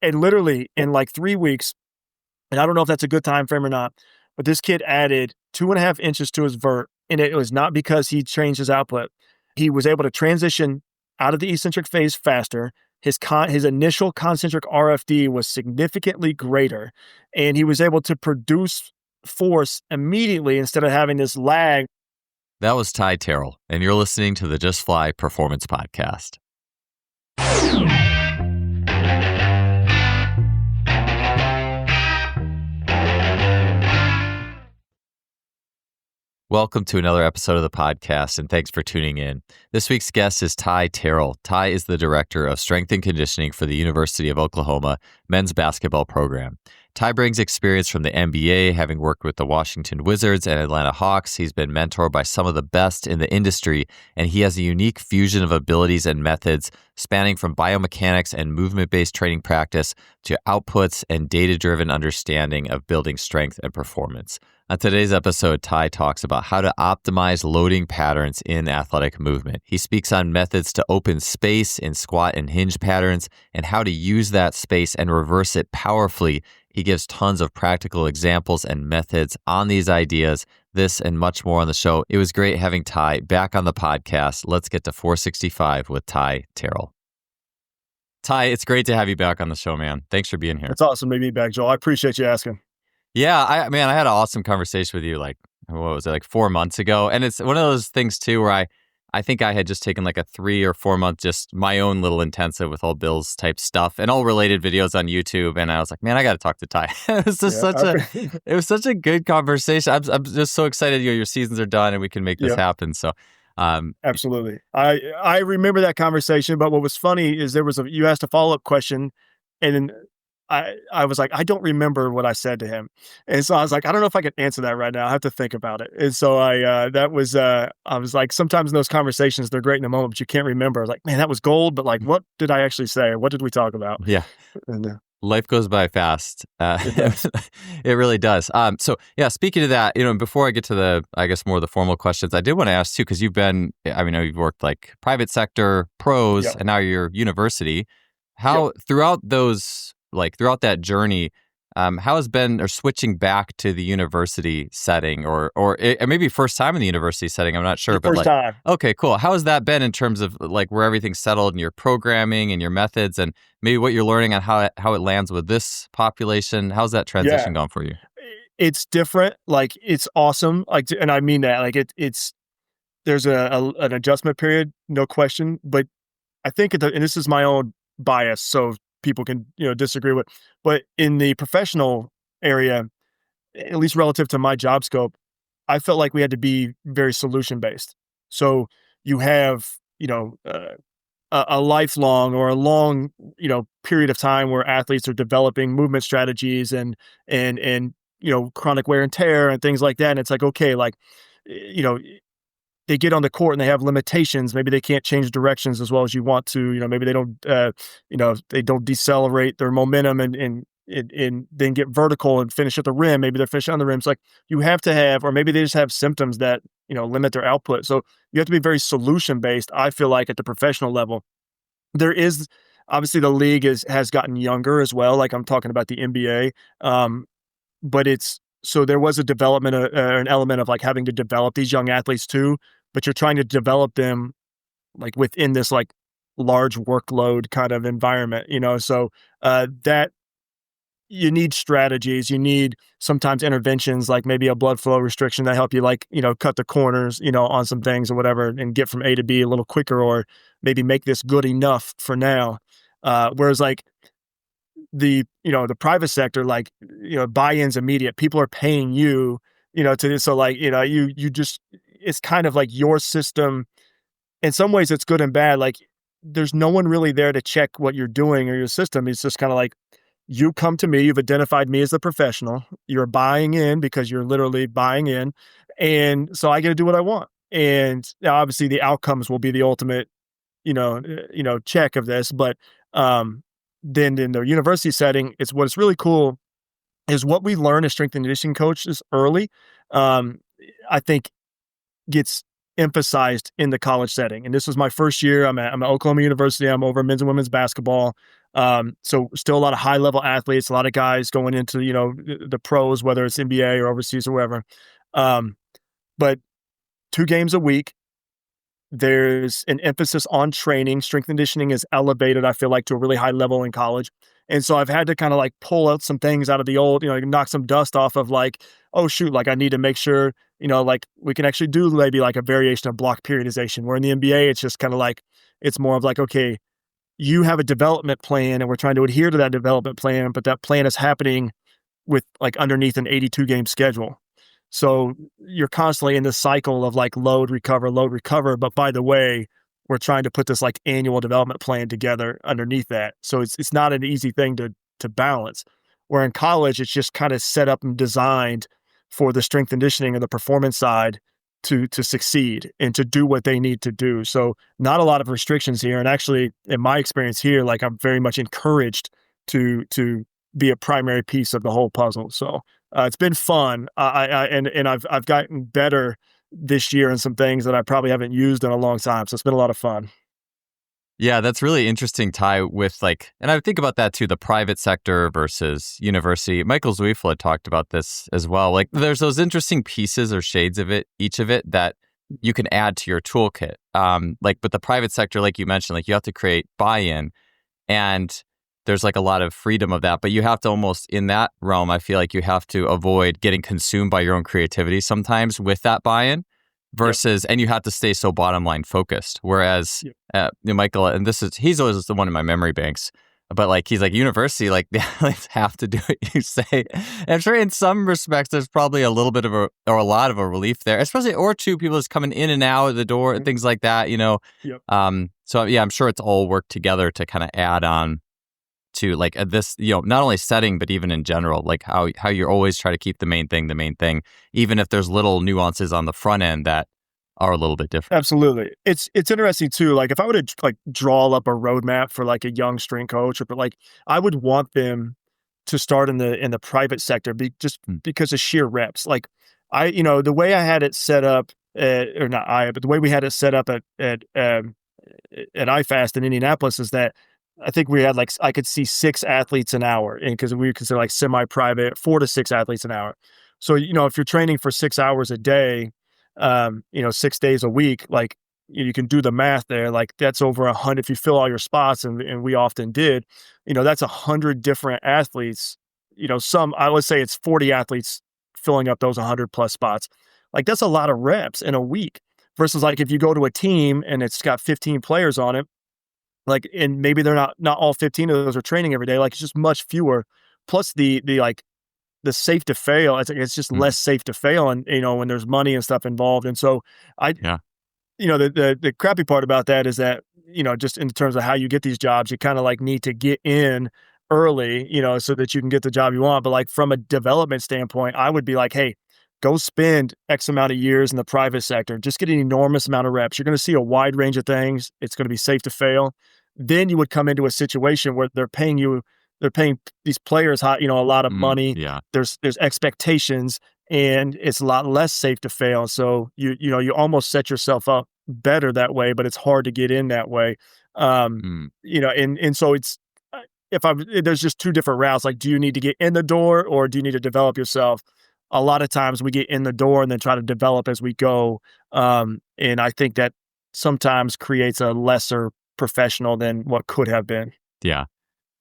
And literally in like 3 weeks, and I don't know if that's a good time frame or not, but this kid added 2.5 inches to his vert. And it was not because he changed his output. He was able to transition out of the eccentric phase faster. His initial concentric RFD was significantly greater, and he was able to produce force immediately instead of having this lag. That was Ty Terrell, and you're listening to the Just Fly Performance Podcast. Welcome to another episode of the podcast, and thanks for tuning in. This week's guest is Ty Terrell. Ty is the Director of Strength and Conditioning for the University of Oklahoma men's basketball program. Ty brings experience from the NBA, having worked with the Washington Wizards and Atlanta Hawks. He's been mentored by some of the best in the industry, and he has a unique fusion of abilities and methods spanning from biomechanics and movement-based training practice to outputs and data-driven understanding of building strength and performance. On today's episode, Ty talks about how to optimize loading patterns in athletic movement. He speaks on methods to open space in squat and hinge patterns and how to use that space and reverse it powerfully. He gives tons of practical examples and methods on these ideas, this and much more on the show. It was great having Ty back on the podcast. Let's get to 465 with Ty Terrell. Ty, it's great to have you back on the show, man. Thanks for being here. It's awesome to be back, Joel. I appreciate you asking. Yeah, I had an awesome conversation with you like 4 months ago. And it's one of those things too where I think I had just taken like a 3 or 4 month, just my own little intensive with all Bill's type stuff and all related videos on YouTube. And I was like, man, I got to talk to Ty. It was just it was such a good conversation. I'm just so excited. Your seasons are done and we can make this happen. So, absolutely. I remember that conversation, but what was funny is you asked a follow-up question and then I was like, I don't remember what I said to him. And so I was like, I don't know if I can answer that right now. I have to think about it. And so I was like, sometimes in those conversations, they're great in a moment, but you can't remember. I was like, man, that was gold. But like, what did I actually say? What did we talk about? Yeah. And, life goes by fast. It really does. So yeah, speaking of that, before I get to more of the formal questions, I did want to ask too, because you've worked like private sector, pros, and now you're university. How throughout that journey, how has been or switching back to the university setting or maybe first time in the university setting? I'm not sure, but first time. Okay, cool. How has that been in terms of like where everything's settled in your programming and your methods and maybe what you're learning on how it lands with this population? How's that transition gone for you? It's different. Like it's awesome. Like, and I mean that. Like there's an adjustment period, no question. But I think and this is my own bias, so people can disagree with, but in the professional area, at least relative to my job scope, I felt like we had to be very solution based. So you have a lifelong or a long period of time where athletes are developing movement strategies and chronic wear and tear and things like that. And it's like, okay, like they get on the court and they have limitations. Maybe they can't change directions as well as you want to. Maybe they don't, they don't decelerate their momentum and then get vertical and finish at the rim. Maybe they're finishing on the rim. It's like you have to have, or maybe they just have symptoms that limit their output. So you have to be very solution based. I feel like at the professional level, there is obviously the league has gotten younger as well. Like I'm talking about the NBA, but so there was a development, an element of like having to develop these young athletes too, but you're trying to develop them like within this like large workload kind of environment, so that you need strategies, you need sometimes interventions, like maybe a blood flow restriction that help you like, cut the corners, on some things or whatever and get from A to B a little quicker, or maybe make this good enough for now. Whereas like, the private sector, like buy-in's immediate. People are paying you to this, so like you just, it's kind of like your system. In some ways it's good and bad. Like there's no one really there to check what you're doing or your system. It's just kind of like you come to me, you've identified me as the professional, you're buying in because you're literally buying in, and so I get to do what I want. And now obviously the outcomes will be the ultimate check of this, but then in the university setting, it's what's really cool is what we learn as strength and conditioning coaches early, I think gets emphasized in the college setting. And this was my first year. I'm at Oklahoma University. I'm over men's and women's basketball. So still a lot of high level athletes, a lot of guys going into, the pros, whether it's NBA or overseas or wherever. Um, but 2 games a week, there's an emphasis on training. Strength and conditioning is elevated, I feel like, to a really high level in college. And so I've had to kind of like pull out some things out of the old, knock some dust off of like, oh shoot, like I need to make sure, like we can actually do maybe like a variation of block periodization. Where in the NBA, it's just kind of like, it's more of like, okay, you have a development plan and we're trying to adhere to that development plan, but that plan is happening with like underneath an 82 game schedule. So you're constantly in this cycle of like load, recover, load, recover. But by the way, we're trying to put this like annual development plan together underneath that. So it's not an easy thing to balance. Where in college, it's just kind of set up and designed for the strength and conditioning and the performance side to succeed and to do what they need to do. So not a lot of restrictions here. And actually, in my experience here, like I'm very much encouraged to be a primary piece of the whole puzzle. So it's been fun. I've gotten better this year in some things that I probably haven't used in a long time. So it's been a lot of fun. Yeah, that's really interesting, Ty, with like, and I would think about that too, the private sector versus university. Michael Zweifel had talked about this as well. Like there's those interesting pieces or shades of it, each of it that you can add to your toolkit. But the private sector, like you mentioned, like you have to create buy-in and there's like a lot of freedom of that, but you have to almost in that realm, I feel like you have to avoid getting consumed by your own creativity sometimes with that buy-in versus, and you have to stay so bottom line focused. Whereas Michael, and he's always the one in my memory banks, but like, he's like university, like they have to do what you say. And I'm sure in some respects, there's probably a little bit of a lot of a relief there, especially, or two people just coming in and out of the door and things like that, Yep. So yeah, I'm sure it's all worked together to kind of add on to like this, not only setting, but even in general, like how you always try to keep the main thing, even if there's little nuances on the front end that are a little bit different. Absolutely. It's interesting too. Like if I were to like draw up a roadmap for like a young strength coach, but like I would want them to start in the private sector because of sheer reps. Like the way I had it set up, or not but the way we had it set up at IFAST in Indianapolis is that I think we had I could see 6 athletes an hour, and because we consider like semi-private, 4 to 6 athletes an hour. So, if you're training for 6 hours a day, 6 days a week, like you can do the math there. Like that's over 100. If you fill all your spots, and we often did, that's 100 different athletes. I would say it's 40 athletes filling up those 100 plus spots. Like that's a lot of reps in a week versus like if you go to a team and it's got 15 players on it, like, and maybe they're not all 15 of those are training every day. Like it's just much fewer. Plus the safe to fail. It's just less safe to fail, and when there's money and stuff involved. And so the crappy part about that is that just in terms of how you get these jobs, you kind of like need to get in early, so that you can get the job you want. But like from a development standpoint, I would be like, hey, go spend X amount of years in the private sector. Just get an enormous amount of reps. You're going to see a wide range of things. It's going to be safe to fail. Then you would come into a situation where they're paying these players a lot of money. Yeah. There's expectations, and it's a lot less safe to fail. So you almost set yourself up better that way, but it's hard to get in that way. And so it's there's just 2 different routes. Like, do you need to get in the door or do you need to develop yourself? A lot of times we get in the door and then try to develop as we go. And I think that sometimes creates a lesser professional than what could have been. Yeah.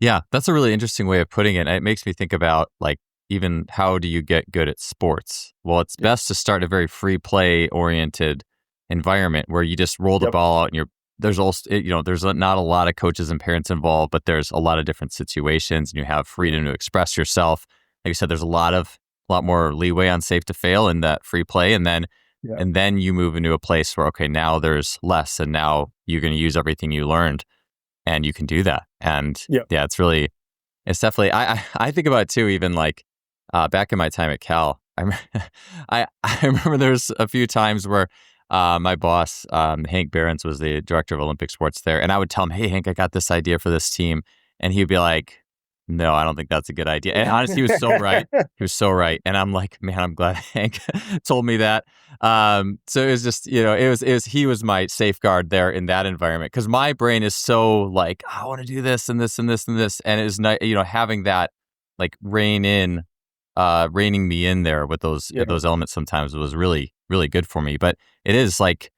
Yeah. That's a really interesting way of putting it. It makes me think about like, even how do you get good at sports? Well, it's best to start a very free play oriented environment where you just roll the ball out and there's also, there's not a lot of coaches and parents involved, but there's a lot of different situations and you have freedom to express yourself. Like you said, there's a lot more leeway on safe to fail in that free play. And then you move into a place where, okay, now there's less and now you're going to use everything you learned and you can do that. And it's definitely, I think about it too, even like back in my time at Cal, I remember there's a few times where my boss, Hank Behrens, was the director of Olympic sports there. And I would tell him, hey, Hank, I got this idea for this team. And he'd be like, No, I don't think that's a good idea. And honestly, he was so right. He was so right. And I'm like, man, I'm glad Hank told me that. So it was just, he was my safeguard there in that environment, because my brain is so like, I want to do this and this and this and this. And it was not, having that like reining me in there with those elements sometimes was really, really good for me. But it is like,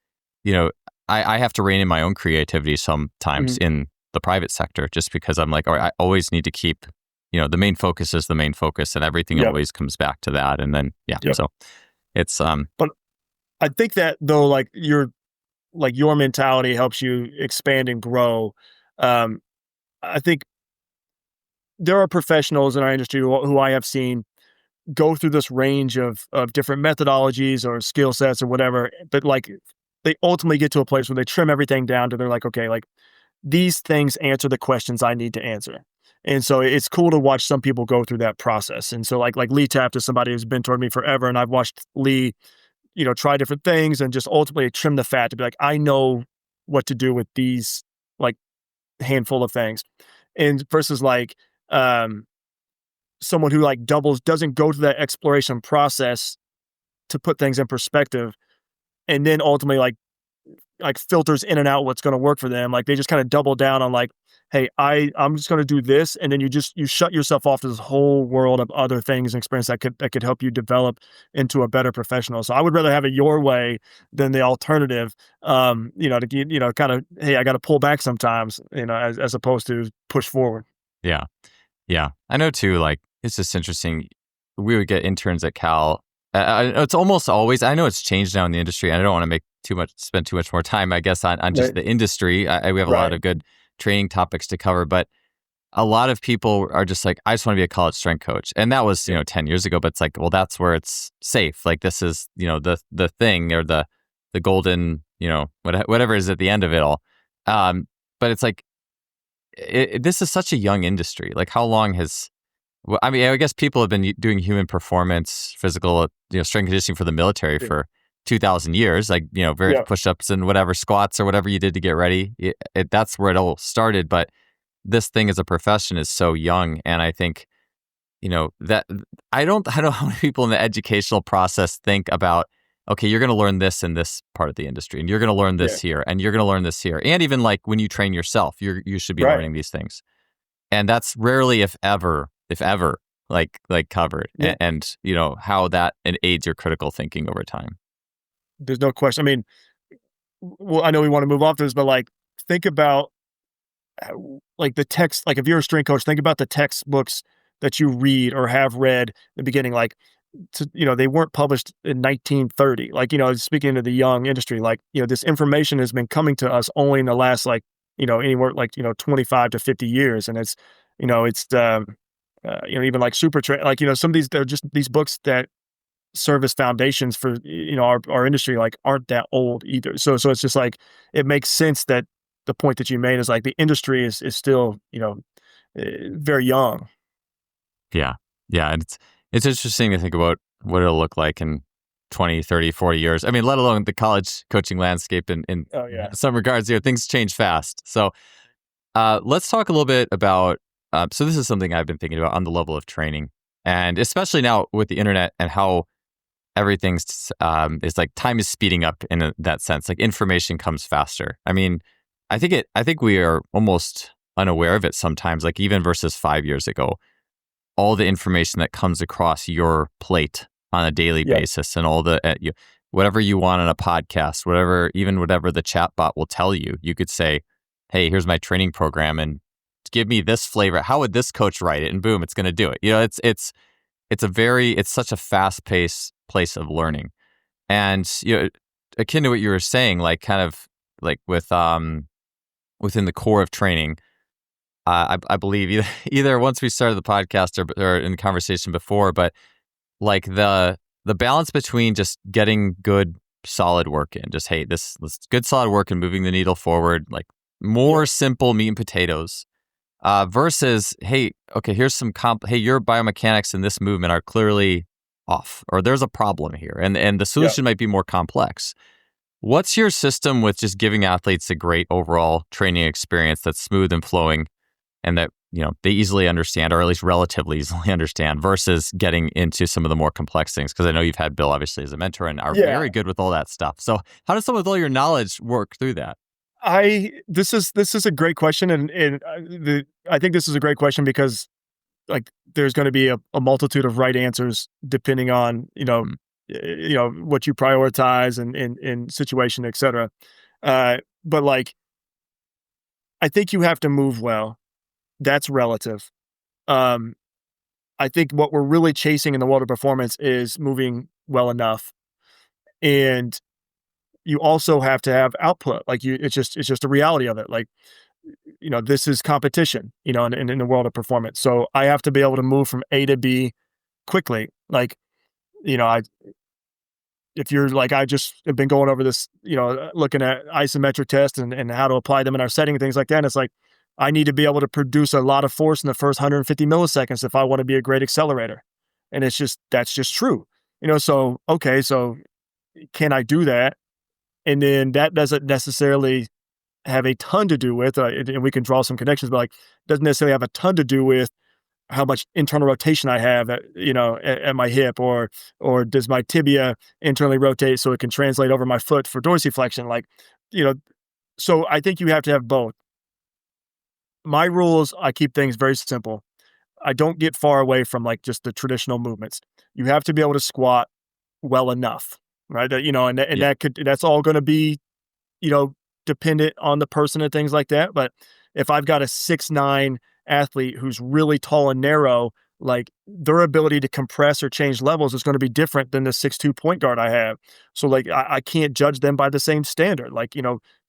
I have to rein in my own creativity sometimes in the private sector, just because I'm like, all right, I always need to keep, the main focus is the main focus, and everything always comes back to that. And then, so it's, but I think that though, like your mentality helps you expand and grow. I think there are professionals in our industry who I have seen go through this range of different methodologies or skill sets or whatever, but like they ultimately get to a place where they trim everything down to, they're like, okay, like these things answer the questions I need to answer. And so it's cool to watch some people go through that process. And so like Lee Taft is somebody who's mentored me forever. And I've watched Lee, try different things and just ultimately trim the fat to be like, I know what to do with these like handful of things. And versus like someone who like doesn't go through that exploration process to put things in perspective, and then ultimately like filters in and out what's going to work for them. Like they just kind of double down on like, hey, I'm just going to do this. And then you shut yourself off to this whole world of other things and experience that could help you develop into a better professional. So I would rather have it your way than the alternative, to kind of, hey, I got to pull back sometimes, as opposed to push forward. Yeah. Yeah. I know too, like, it's just interesting. We would get interns at Cal. It's almost always, I know it's changed now in the industry, and I don't want to spend too much more time, I guess, on just the industry. We have a lot of good training topics to cover, but a lot of people are just like, I just want to be a college strength coach. And that was, 10 years ago, but it's like, well, that's where it's safe. Like this is, the thing, or the golden, whatever is at the end of it all. But it's like, this is such a young industry. Like how long well, I mean, I guess people have been doing human performance, physical, strength conditioning for the military for 2,000 years, like, various push-ups and whatever, squats or whatever you did to get ready. That's where it all started. But this thing as a profession is so young. And I think, that I don't know how many people in the educational process think about, okay, you're going to learn this in this part of the industry, and you're going to learn this here, and you're going to learn this here. And even like when you train yourself, you should be learning these things. And that's rarely, if ever, like covered. And how that aids your critical thinking over time. There's no question. I mean, well, I know we want to move off this, but like think about like the text. Like if you're a strength coach, think about the textbooks that you read or have read in the beginning. Like, they weren't published in 1930. Like, speaking to the young industry, like, this information has been coming to us only in the last, like, anywhere like, 25 to 50 years. And it's, even like like, some of these, they're just these books that serve as foundations for, our industry, like aren't that old either. So it's just like, it makes sense that the point that you made is like the industry is still, very young. Yeah. Yeah. And it's interesting to think about what it'll look like in 20, 30, 40 years. I mean, let alone the college coaching landscape in some regards, things change fast. So let's talk a little bit about, so this is something I've been thinking about on the level of training, and especially now with the internet and how everything's is like time is speeding up in that sense, like information comes faster. I mean, I think we are almost unaware of it sometimes, like even versus 5 years ago, all the information that comes across your plate on a daily basis, and all the whatever you want on a podcast, whatever the chat bot will tell you. You could say, hey, here's my training program and give me this flavor. How would this coach write it? And boom, it's going to do it. It's such a fast-paced place of learning. And akin to what you were saying, like kind of like with within the core of training, I believe either once we started the podcast or in the conversation before, but like the balance between just getting good solid work in, just, hey, this good solid work and moving the needle forward, like more simple meat and potatoes, versus, hey, okay, here's some hey, your biomechanics in this movement are clearly off, or there's a problem here, and the solution might be more complex. What's your system with just giving athletes a great overall training experience that's smooth and flowing, and that they easily understand, or at least relatively easily understand, versus getting into some of the more complex things? Because I know you've had Bill obviously as a mentor and are Yeah. very good with all that stuff. So how does someone with all your knowledge work through that? This is a great question, and I think this is a great question because like there's going to be a multitude of right answers depending on Mm. what you prioritize and situation, etc. But like I think you have to move well. That's relative. Um, I think what we're really chasing in the world of performance is moving well enough, and you also have to have output. Like it's just a reality of it. Like this is competition. In the world of performance, so I have to be able to move from A to B quickly. Like I if you're like I just have been going over this, looking at isometric tests and how to apply them in our setting and things like that. And it's like I need to be able to produce a lot of force in the first 150 milliseconds if I want to be a great accelerator. And that's just true. So okay, so can I do that? And then that doesn't necessarily have a ton to do with, and we can draw some connections, but like doesn't necessarily have a ton to do with how much internal rotation I have at my hip, or does my tibia internally rotate so it can translate over my foot for dorsiflexion? Like, you know, so I think you have to have both. My rules, I keep things very simple. I don't get far away from like just the traditional movements. You have to be able to squat well enough, right? And Yeah. that's all going to be you know, dependent on the person and things like that. But if I've got a 6'9" athlete who's really tall and narrow, like their ability to compress or change levels is going to be different than the 6'2" point guard I have. So like I can't judge them by the same standard. Like,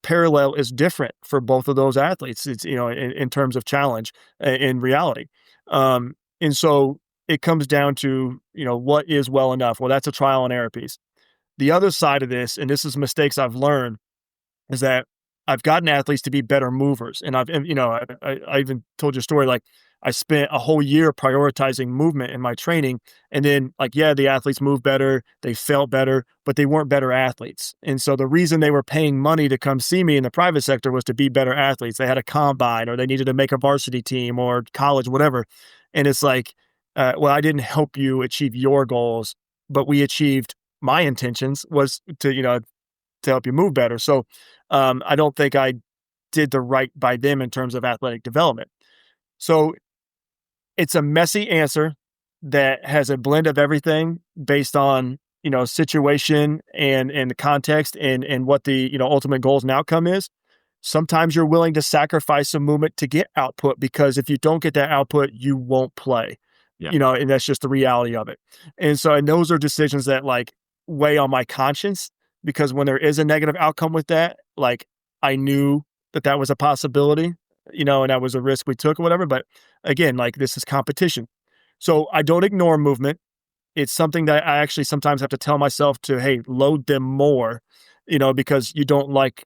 parallel is different for both of those athletes. It's, in terms of challenge in reality. And so it comes down to, what is well enough? Well, that's a trial and error piece. The other side of this, and this is mistakes I've learned, is that I've gotten athletes to be better movers. And I even told you a story, like I spent a whole year prioritizing movement in my training. And then like, yeah, the athletes moved better, they felt better, but they weren't better athletes. And so the reason they were paying money to come see me in the private sector was to be better athletes. They had a combine or they needed to make a varsity team or college, whatever. And it's like, well, I didn't help you achieve your goals, but we achieved my intentions was to help you move better. So I don't think I did the right by them in terms of athletic development. So it's a messy answer that has a blend of everything based on situation and the context and what the ultimate goals and outcome is. Sometimes you're willing to sacrifice some movement to get output because if you don't get that output, you won't play. Yeah. And that's just the reality of it. And those are decisions that like weigh on my conscience because when there is a negative outcome with that, like I knew that was a possibility, and that was a risk we took or whatever. But again, like this is competition. So I don't ignore movement. It's something that I actually sometimes have to tell myself to, hey, load them more, because you don't like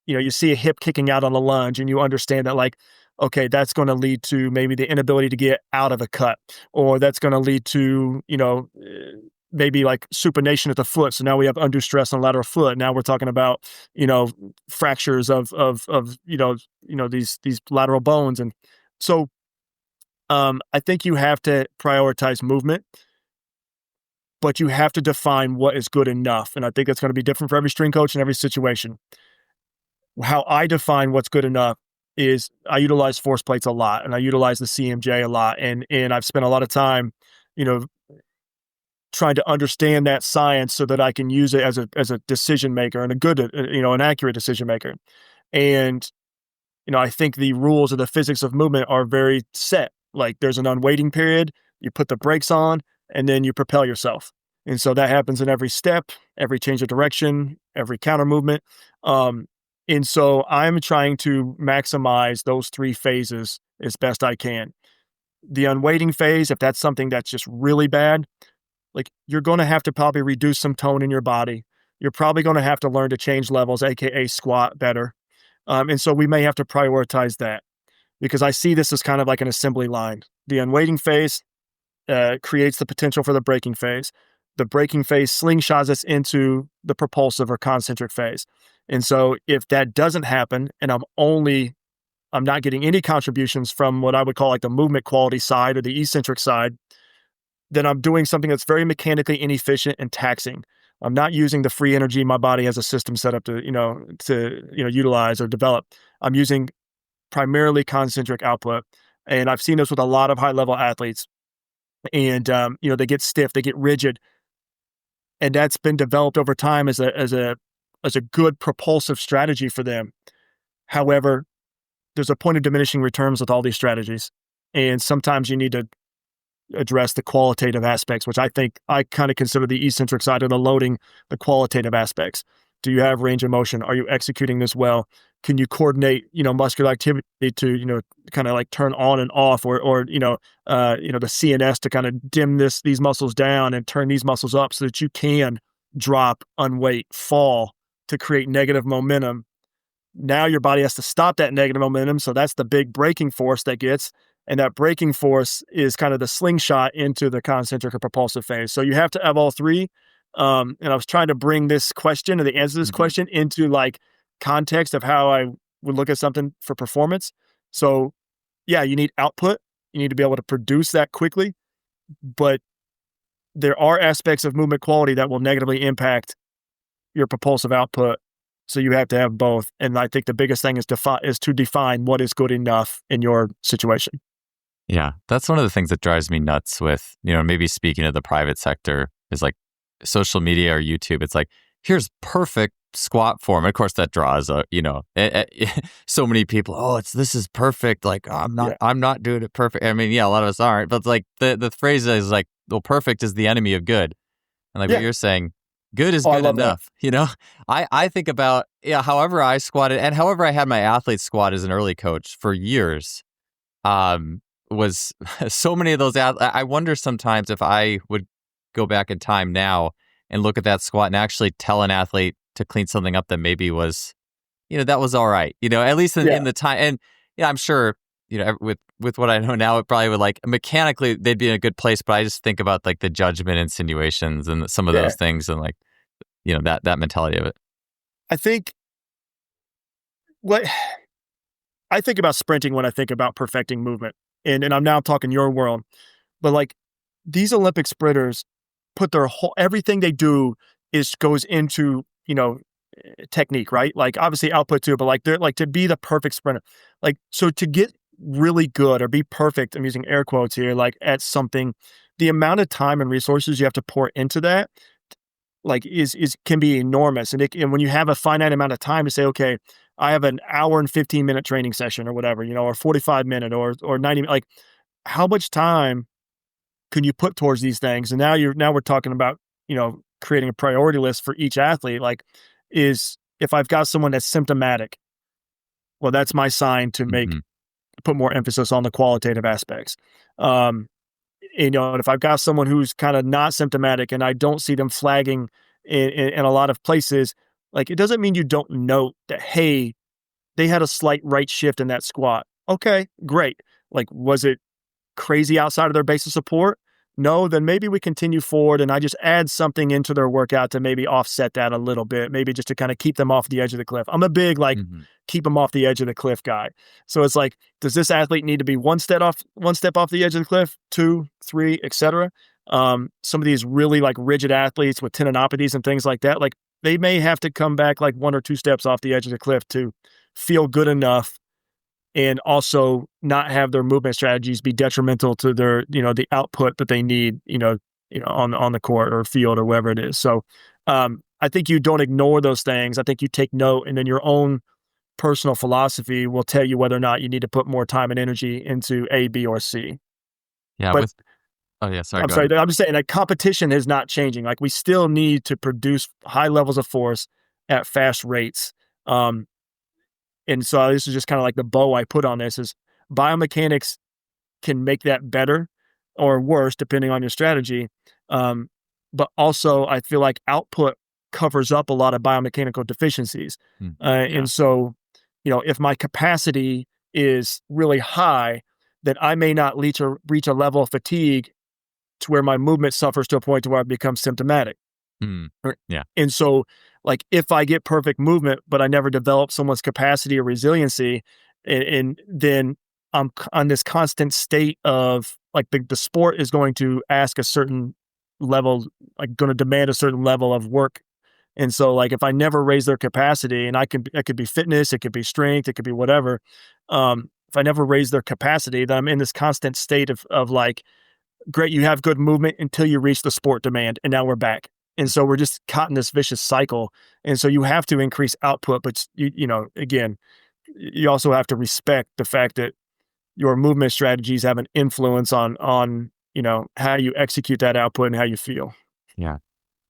you see a hip kicking out on a lunge and you understand that like, okay, that's going to lead to maybe the inability to get out of a cut, or that's going to lead to, maybe like supination at the foot. So now we have undue stress on lateral foot. Now we're talking about, fractures of these lateral bones. And so I think you have to prioritize movement, but you have to define what is good enough. And I think that's going to be different for every string coach in every situation. How I define what's good enough is I utilize force plates a lot and I utilize the CMJ a lot. And I've spent a lot of time, you know, trying to understand that science so that I can use it as a decision maker and a good, an accurate decision maker. And, I think the rules of the physics of movement are very set. Like there's an unweighting period, you put the brakes on, and then you propel yourself. And so that happens in every step, every change of direction, every counter movement. Um, and so I'm trying to maximize those three phases as best I can. The unweighting phase, if that's something that's just really bad, like you're going to have to probably reduce some tone in your body. You're probably going to have to learn to change levels, AKA squat better. And so we may have to prioritize that because I see this as kind of like an assembly line. The unweighting phase creates the potential for the braking phase. The braking phase slingshots us into the propulsive or concentric phase. And so if that doesn't happen and I'm only I'm not getting any contributions from what I would call like the movement quality side or the eccentric side, then I'm doing something that's very mechanically inefficient and taxing. I'm not using the free energy my body has a system set up to utilize or develop. I'm using primarily concentric output. And I've seen this with a lot of high level athletes. And they get stiff, they get rigid, and that's been developed over time as a good propulsive strategy for them. However, there's a point of diminishing returns with all these strategies, and sometimes you need to address the qualitative aspects, which I think I kind of consider the eccentric side of the loading, the qualitative aspects. Do you have range of motion? Are you executing this well? Can you coordinate, muscular activity to, kind of like turn on and off, or the CNS to kind of dim these muscles down and turn these muscles up so that you can drop, unweight, fall to create negative momentum. Now your body has to stop that negative momentum. So that's the big braking force that gets. And that braking force is kind of the slingshot into the concentric or propulsive phase. So you have to have all three. And I was trying to bring this question or the answer to this question into like context of how I would look at something for performance. So yeah, you need output. You need to be able to produce that quickly. But there are aspects of movement quality that will negatively impact your propulsive output. So you have to have both. And I think the biggest thing is to define what is good enough in your situation. Yeah, that's one of the things that drives me nuts with, maybe speaking of the private sector is like social media or YouTube. It's like, here's perfect squat form. Of course, that draws, so many people. Oh, this is perfect. Like, I'm not doing it perfect. I mean, yeah, a lot of us aren't, but it's like the phrase is like, well, perfect is the enemy of good. And like what you're saying, good is good enough. That. I think about, however I squatted and however I had my athletes squat as an early coach for years, was so many of those. I wonder sometimes if I would go back in time now and look at that squat and actually tell an athlete to clean something up that maybe was, that was all right, at least in the time. And I'm sure, with what I know now, it probably would like mechanically they'd be in a good place. But I just think about like the judgment insinuations and some of those things and like, that mentality of it. I think about sprinting when I think about perfecting movement. And I'm now talking your world, but like these Olympic sprinters put their whole, everything they do goes into, technique, right? Like obviously output too, but like they're like to be the perfect sprinter. Like, so to get really good or be perfect, I'm using air quotes here, like at something, the amount of time and resources you have to pour into that, like can be enormous. And when you have a finite amount of time to say, okay, I have an hour and 15-minute training session or whatever, or 45-minute or 90, like how much time can you put towards these things? And now we're talking about, creating a priority list for each athlete. Like if I've got someone that's symptomatic, well, that's my sign to put more emphasis on the qualitative aspects. And if I've got someone who's kind of not symptomatic and I don't see them flagging in a lot of places, like it doesn't mean you don't note that, hey, they had a slight right shift in that squat. Okay, great. Like, was it crazy outside of their base of support? No, then maybe we continue forward and I just add something into their workout to maybe offset that a little bit, maybe just to kind of keep them off the edge of the cliff. I'm a big, keep them off the edge of the cliff guy. So it's like, does this athlete need to be one step off the edge of the cliff, 2, 3, etc.? Some of these really like rigid athletes with tendinopathies and things like that, like they may have to come back like 1 or 2 steps off the edge of the cliff to feel good enough and also not have their movement strategies be detrimental to their, the output that they need, on the court or field or wherever it is. So I think you don't ignore those things. I think you take note, and then your own personal philosophy will tell you whether or not you need to put more time and energy into A, B, or C. Yeah. But sorry. I'm sorry. I'm just saying that competition is not changing. Like we still need to produce high levels of force at fast rates. And so this is just kind of like the bow I put on this is biomechanics can make that better or worse, depending on your strategy. But also I feel like output covers up a lot of biomechanical deficiencies. And so, if my capacity is really high, then I may not reach a level of fatigue to where my movement suffers to a point to where I become symptomatic. Yeah. And so, like, if I get perfect movement, but I never develop someone's capacity or resiliency, and then I'm on this constant state of like the sport is going to ask a certain level, like going to demand a certain level of work. And so like if I never raise their capacity, and it could be fitness, it could be strength, it could be whatever. If I never raise their capacity, then I'm in this constant state of like, great, you have good movement until you reach the sport demand, and now we're back. And so we're just caught in this vicious cycle. And so you have to increase output, but you know, again, you also have to respect the fact that your movement strategies have an influence on, you know, how you execute that output and how you feel. Yeah.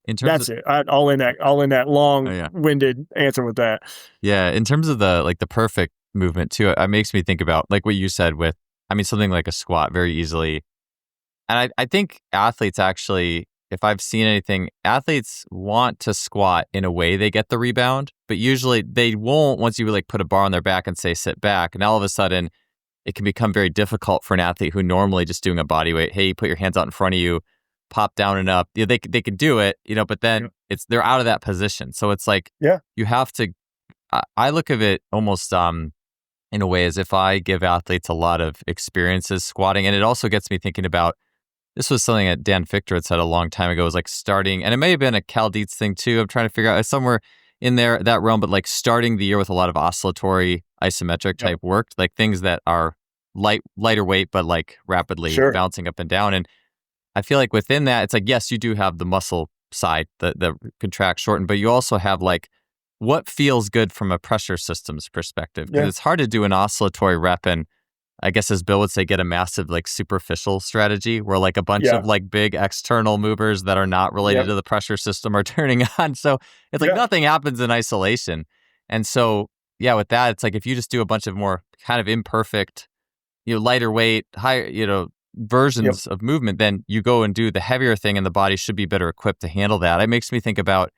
In terms of That's it. All in that oh yeah. long-winded answer with that. Yeah, in terms of the perfect movement too, it makes me think about like what you said with, I mean, something like a squat very easily. And I think athletes actually, if I've seen anything, athletes want to squat in a way they get the rebound, but usually they won't once you like put a bar on their back and say sit back. And all of a sudden it can become very difficult for an athlete who normally just doing a body weight. Hey, you put your hands out in front of you, pop down and up. Yeah, they can do it, you know, but then they're out of that position. So it's like you have to. I look at it almost in a way as if I give athletes a lot of experiences squatting, and it also gets me thinking about. This was something that Dan Fichter had said a long time ago. It was like starting, and it may have been a Cal Dietz thing too. I'm trying to figure out somewhere in there that realm, but like starting the year with a lot of oscillatory isometric type work, like things that are lighter weight, but like rapidly bouncing up and down. And I feel like within that, it's like, yes, you do have the muscle side, the contract shorten, but you also have like what feels good from a pressure systems perspective. Because it's hard to do an oscillatory rep and I guess as Bill would say, get a massive like superficial strategy where like a bunch of like big external movers that are not related to the pressure system are turning on. So it's like nothing happens in isolation. And so, yeah, with that, it's like if you just do a bunch of more kind of imperfect, you know, lighter weight, higher, you know, versions of movement, then you go and do the heavier thing and the body should be better equipped to handle that. It makes me think about,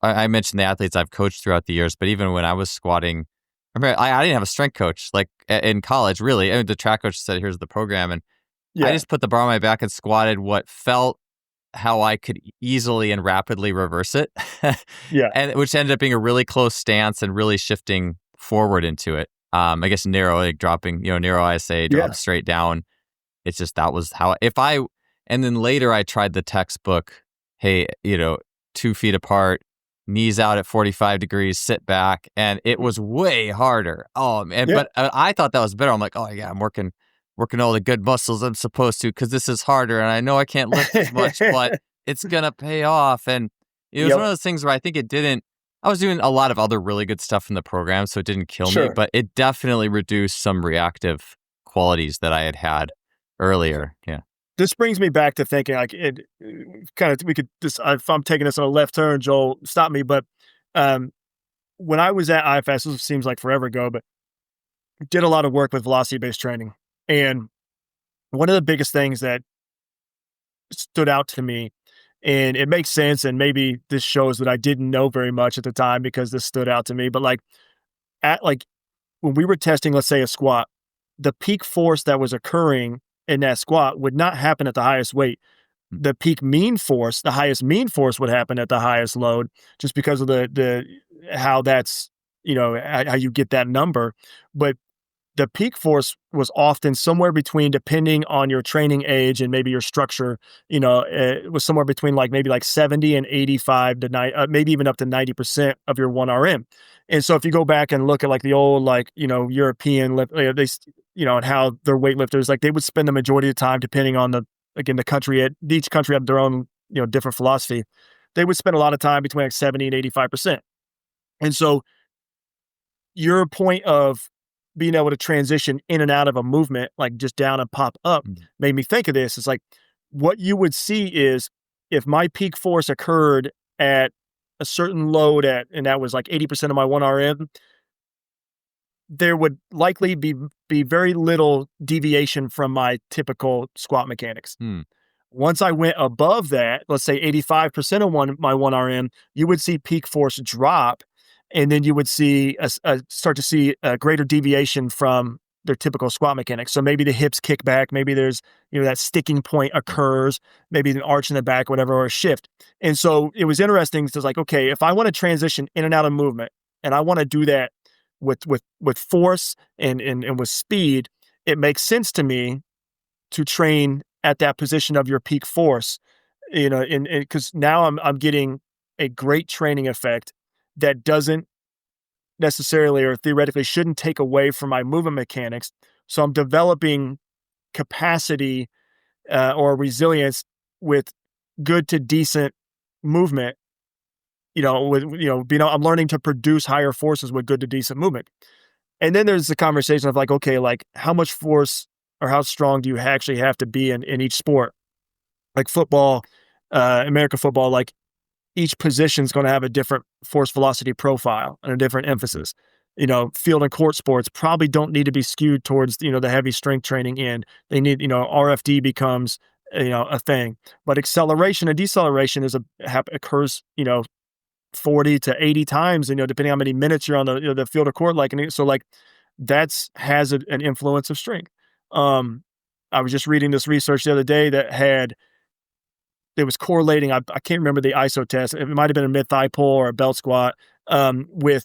I mentioned the athletes I've coached throughout the years, but even when I was squatting, I remember I didn't have a strength coach like in college, really. I mean, the track coach said, here's the program. And I just put the bar on my back and squatted what felt how I could easily and rapidly reverse it. And which ended up being a really close stance and really shifting forward into it. I guess narrow, like dropping, you know, narrow ISA, drop straight down. It's just, that was how, and then later I tried the textbook, hey, you know, 2 feet apart, knees out at 45 degrees, sit back. And it was way harder. But I thought that was better. I'm like, oh yeah, I'm working all the good muscles I'm supposed to, because this is harder. And I know I can't lift as much, but it's going to pay off. And it was one of those things where I think I was doing a lot of other really good stuff in the program, so it didn't kill me, but it definitely reduced some reactive qualities that I had earlier. Yeah. This brings me back to thinking like it kind of, we could just, if I'm taking this on a left turn, Joel, stop me. But when I was at IFS, this seems like forever ago, but did a lot of work with velocity-based training. And one of the biggest things that stood out to me, and it makes sense, and maybe this shows that I didn't know very much at the time because this stood out to me, but like when we were testing, let's say a squat, the peak force that was occurring in that squat would not happen at the highest weight. The peak mean force, the highest mean force would happen at the highest load, just because of the how that's, you know, how you get that number. But the peak force was often somewhere between, depending on your training age and maybe your structure, you know, it was somewhere between like maybe like 70 and 85 to 90, maybe even up to 90% of your 1RM. And so if you go back and look at like the old, like, you know, European lift, you know, and how their weightlifters, like they would spend the majority of the time, depending on the country, each country had their own, you know, different philosophy. They would spend a lot of time between like 70 and 85%. And so your point of being able to transition in and out of a movement, like just down and pop up, made me think of this. It's like what you would see is if my peak force occurred at a certain load and that was like 80% of my 1RM, there would likely be very little deviation from my typical squat mechanics. Once I went above that, let's say 85% of my 1RM, you would see peak force drop, and then you would see start to see a greater deviation from their typical squat mechanics. So maybe the hips kick back, maybe there's, you know, that sticking point occurs, maybe an arch in the back, whatever, or a shift. And so it was interesting. So it's like, okay, if I want to transition in and out of movement, and I want to do that with force and with speed, it makes sense to me to train at that position of your peak force, and because now I'm getting a great training effect that doesn't necessarily or theoretically shouldn't take away from my movement mechanics. So I'm developing capacity or resilience with good to decent movement. I'm learning to produce higher forces with good to decent movement. And then there's the conversation of like, okay, like how much force or how strong do you actually have to be in each sport? Like football, American football, like each position is going to have a different force velocity profile and a different emphasis. Field and court sports probably don't need to be skewed towards, the heavy strength training end. They need, RFD becomes, a thing. But acceleration and deceleration occurs, 40 to 80 times, depending on how many minutes you're on the field or court. So like that's has an influence of strength. I was just reading this research the other day it was correlating. I can't remember the ISO test. It might have been a mid thigh pull or a belt squat with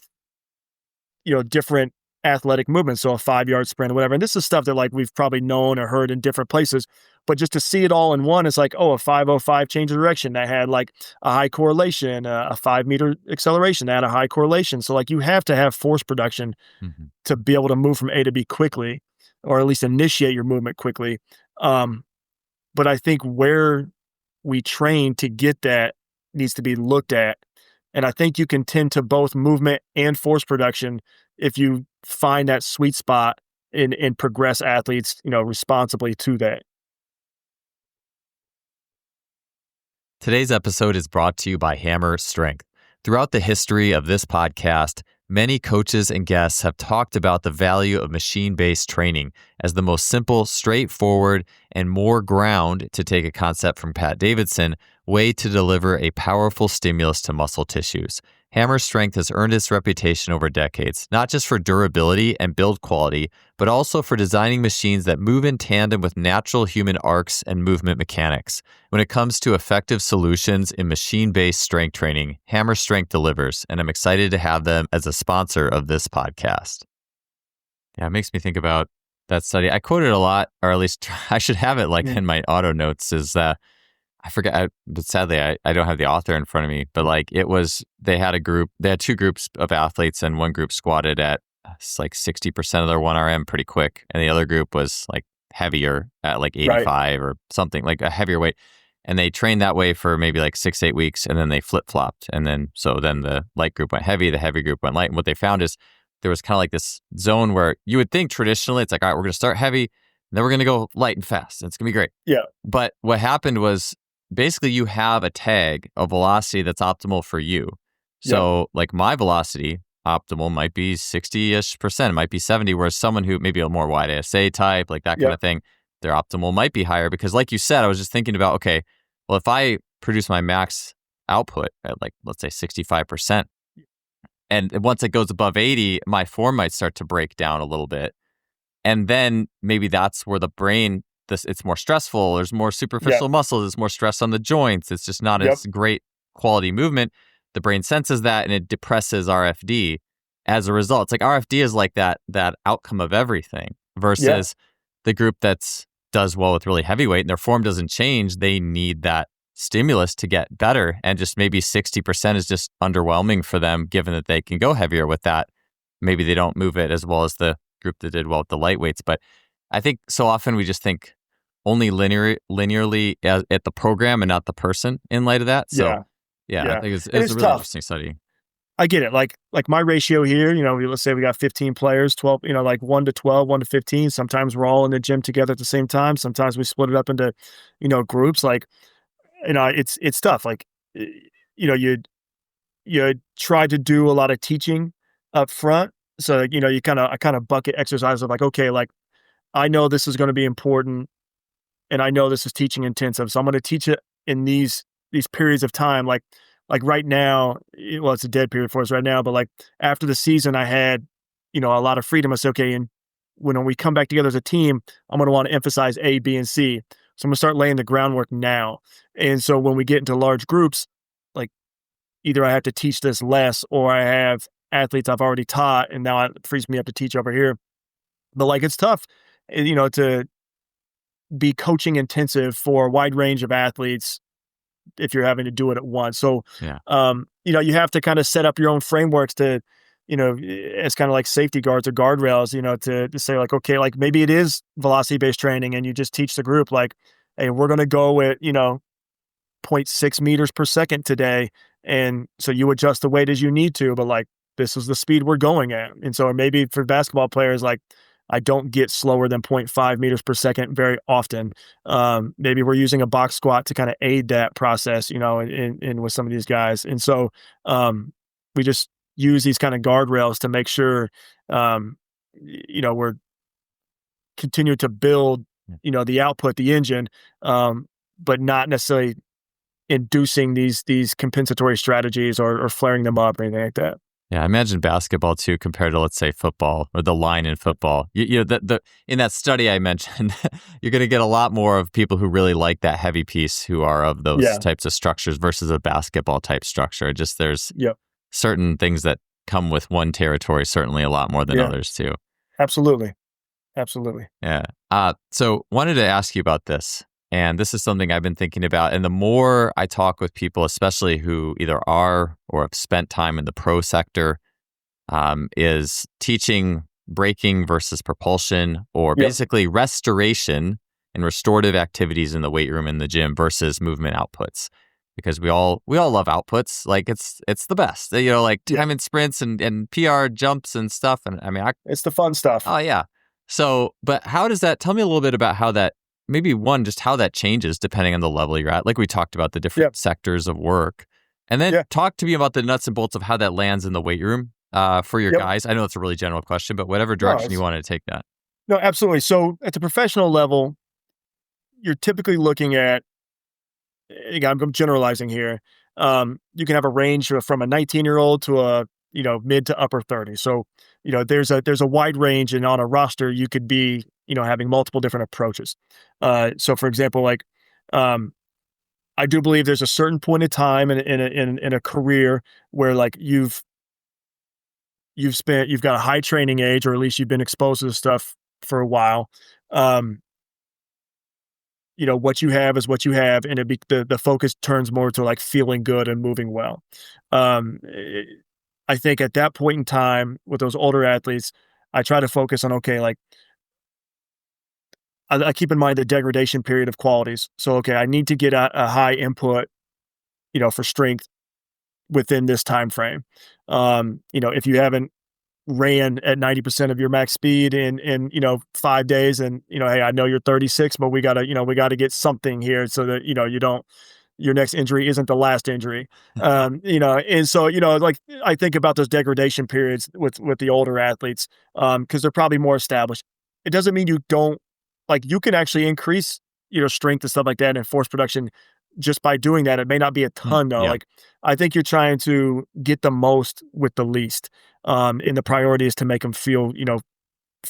different athletic movements. So a 5-yard sprint or whatever. And this is stuff that like we've probably known or heard in different places. But just to see it all in one, it's like, a 505 change of direction that had like a high correlation, a 5-meter acceleration that had a high correlation. So like you have to have force production to be able to move from A to B quickly, or at least initiate your movement quickly. But I think where we train to get that needs to be looked at. And I think you can tend to both movement and force production if you find that sweet spot and progress athletes, responsibly to that. Today's episode is brought to you by Hammer Strength. Throughout the history of this podcast, many coaches and guests have talked about the value of machine-based training as the most simple, straightforward, and more ground, to take a concept from Pat Davidson, way to deliver a powerful stimulus to muscle tissues. Hammer Strength has earned its reputation over decades, not just for durability and build quality, but also for designing machines that move in tandem with natural human arcs and movement mechanics. When it comes to effective solutions in machine-based strength training, Hammer Strength delivers, and I'm excited to have them as a sponsor of this podcast. Yeah, it makes me think about that study. I quote it a lot, or at least I should have it like in my auto notes, is I forget, but sadly, I don't have the author in front of me, but like they had two groups of athletes, and one group squatted at like 60% of their 1RM pretty quick. And the other group was like heavier at like 85 or something, like a heavier weight. And they trained that way for maybe like 6-8 weeks, and then they flip-flopped. And then the light group went heavy, the heavy group went light. And what they found is there was kind of like this zone where you would think traditionally it's like, all right, we're going to start heavy, then we're going to go light and fast. And it's going to be great. Yeah. But what happened was, basically, you have a tag of velocity that's optimal for you. So like my velocity optimal might be 60-ish%, it might be 70, whereas someone who maybe a more wide ASA type, like that kind of thing, their optimal might be higher. Because like you said, I was just thinking about, okay, well, if I produce my max output at like, let's say 65%, and once it goes above 80, my form might start to break down a little bit. And then maybe that's where the brain, it's more stressful. There's more superficial muscles. There's more stress on the joints. It's just not as great quality movement. The brain senses that, and it depresses RFD as a result. It's like RFD is like that outcome of everything versus the group does well with really heavyweight and their form doesn't change. They need that stimulus to get better, and just maybe 60% is just underwhelming for them, given that they can go heavier with that. Maybe they don't move it as well as the group that did well with the lightweights. But I think so often we just think only linearly at the program and not the person in light of that. So I think it's a really interesting study. I get it. Like my ratio here, let's say we got 15 players, 12, like 1 to 12, 1 to 15. Sometimes we're all in the gym together at the same time. Sometimes we split it up into, groups. Like, it's tough. Like, you try to do a lot of teaching up front. So, I kind of bucket exercises of like, okay, like I know this is going to be important, and I know this is teaching intensive. So I'm going to teach it in these periods of time. Like right now, it's a dead period for us right now, but like after the season, I had, a lot of freedom. I said, okay, and when we come back together as a team, I'm going to want to emphasize A, B, and C. So I'm going to start laying the groundwork now. And so when we get into large groups, like either I have to teach this less, or I have athletes I've already taught, and now it frees me up to teach over here. But like it's tough, to be coaching intensive for a wide range of athletes if you're having to do it at once. So, Yeah. you have to kind of set up your own frameworks to, as kind of like safety guards or guardrails, to say like, okay, like maybe it is velocity based training and you just teach the group like, hey, we're going to go with, 0.6 meters per second today. And so you adjust the weight as you need to, but like, this is the speed we're going at. And so maybe for basketball players, like, I don't get slower than 0.5 meters per second very often. Maybe we're using a box squat to kind of aid that process, in with some of these guys. And so we just use these kind of guardrails to make sure, we're continue to build, the output, the engine, but not necessarily inducing these compensatory strategies or flaring them up or anything like that. Yeah, I imagine basketball too, compared to let's say football or the line in football. The in that study I mentioned, you're going to get a lot more of people who really like that heavy piece who are of those types of structures versus a basketball type structure. Just there's certain things that come with one territory, certainly a lot more than others too. Absolutely. Yeah. So wanted to ask you about this. And this is something I've been thinking about. And the more I talk with people, especially who either are or have spent time in the pro sector, is teaching braking versus propulsion, or basically restoration and restorative activities in the weight room in the gym versus movement outputs. Because we all love outputs. Like it's the best. Like time and sprints and PR jumps and stuff. And I mean, it's the fun stuff. Oh yeah. So, but how does that? Tell me a little bit about how that. Maybe one, just how that changes depending on the level you're at. Like we talked about the different sectors of work. And then talk to me about the nuts and bolts of how that lands in the weight room for your guys. I know it's a really general question, but whatever direction you want to take that. No, absolutely. So at the professional level, you're typically looking at, again, I'm generalizing here. You can have a range from a 19-year-old to a, mid to upper 30. So, there's a wide range, and on a roster, you could be, having multiple different approaches. So for example, like, I do believe there's a certain point in time in a career where like you've got a high training age, or at least you've been exposed to this stuff for a while. What you have is what you have, and the focus turns more to like feeling good and moving well. I think at that point in time with those older athletes, I try to focus on, okay, like I keep in mind the degradation period of qualities. So, okay, I need to get a high input, for strength within this time frame. If you haven't ran at 90% of your max speed in 5 days, and hey, I know you're 36, but we gotta get something here so that you don't, your next injury isn't the last injury. And so like I think about those degradation periods with the older athletes, because they're probably more established. It doesn't mean you don't, like, you can actually increase strength and stuff like that and force production just by doing that. It may not be a ton though. Like, I think you're trying to get the most with the least. And the priority is to make them feel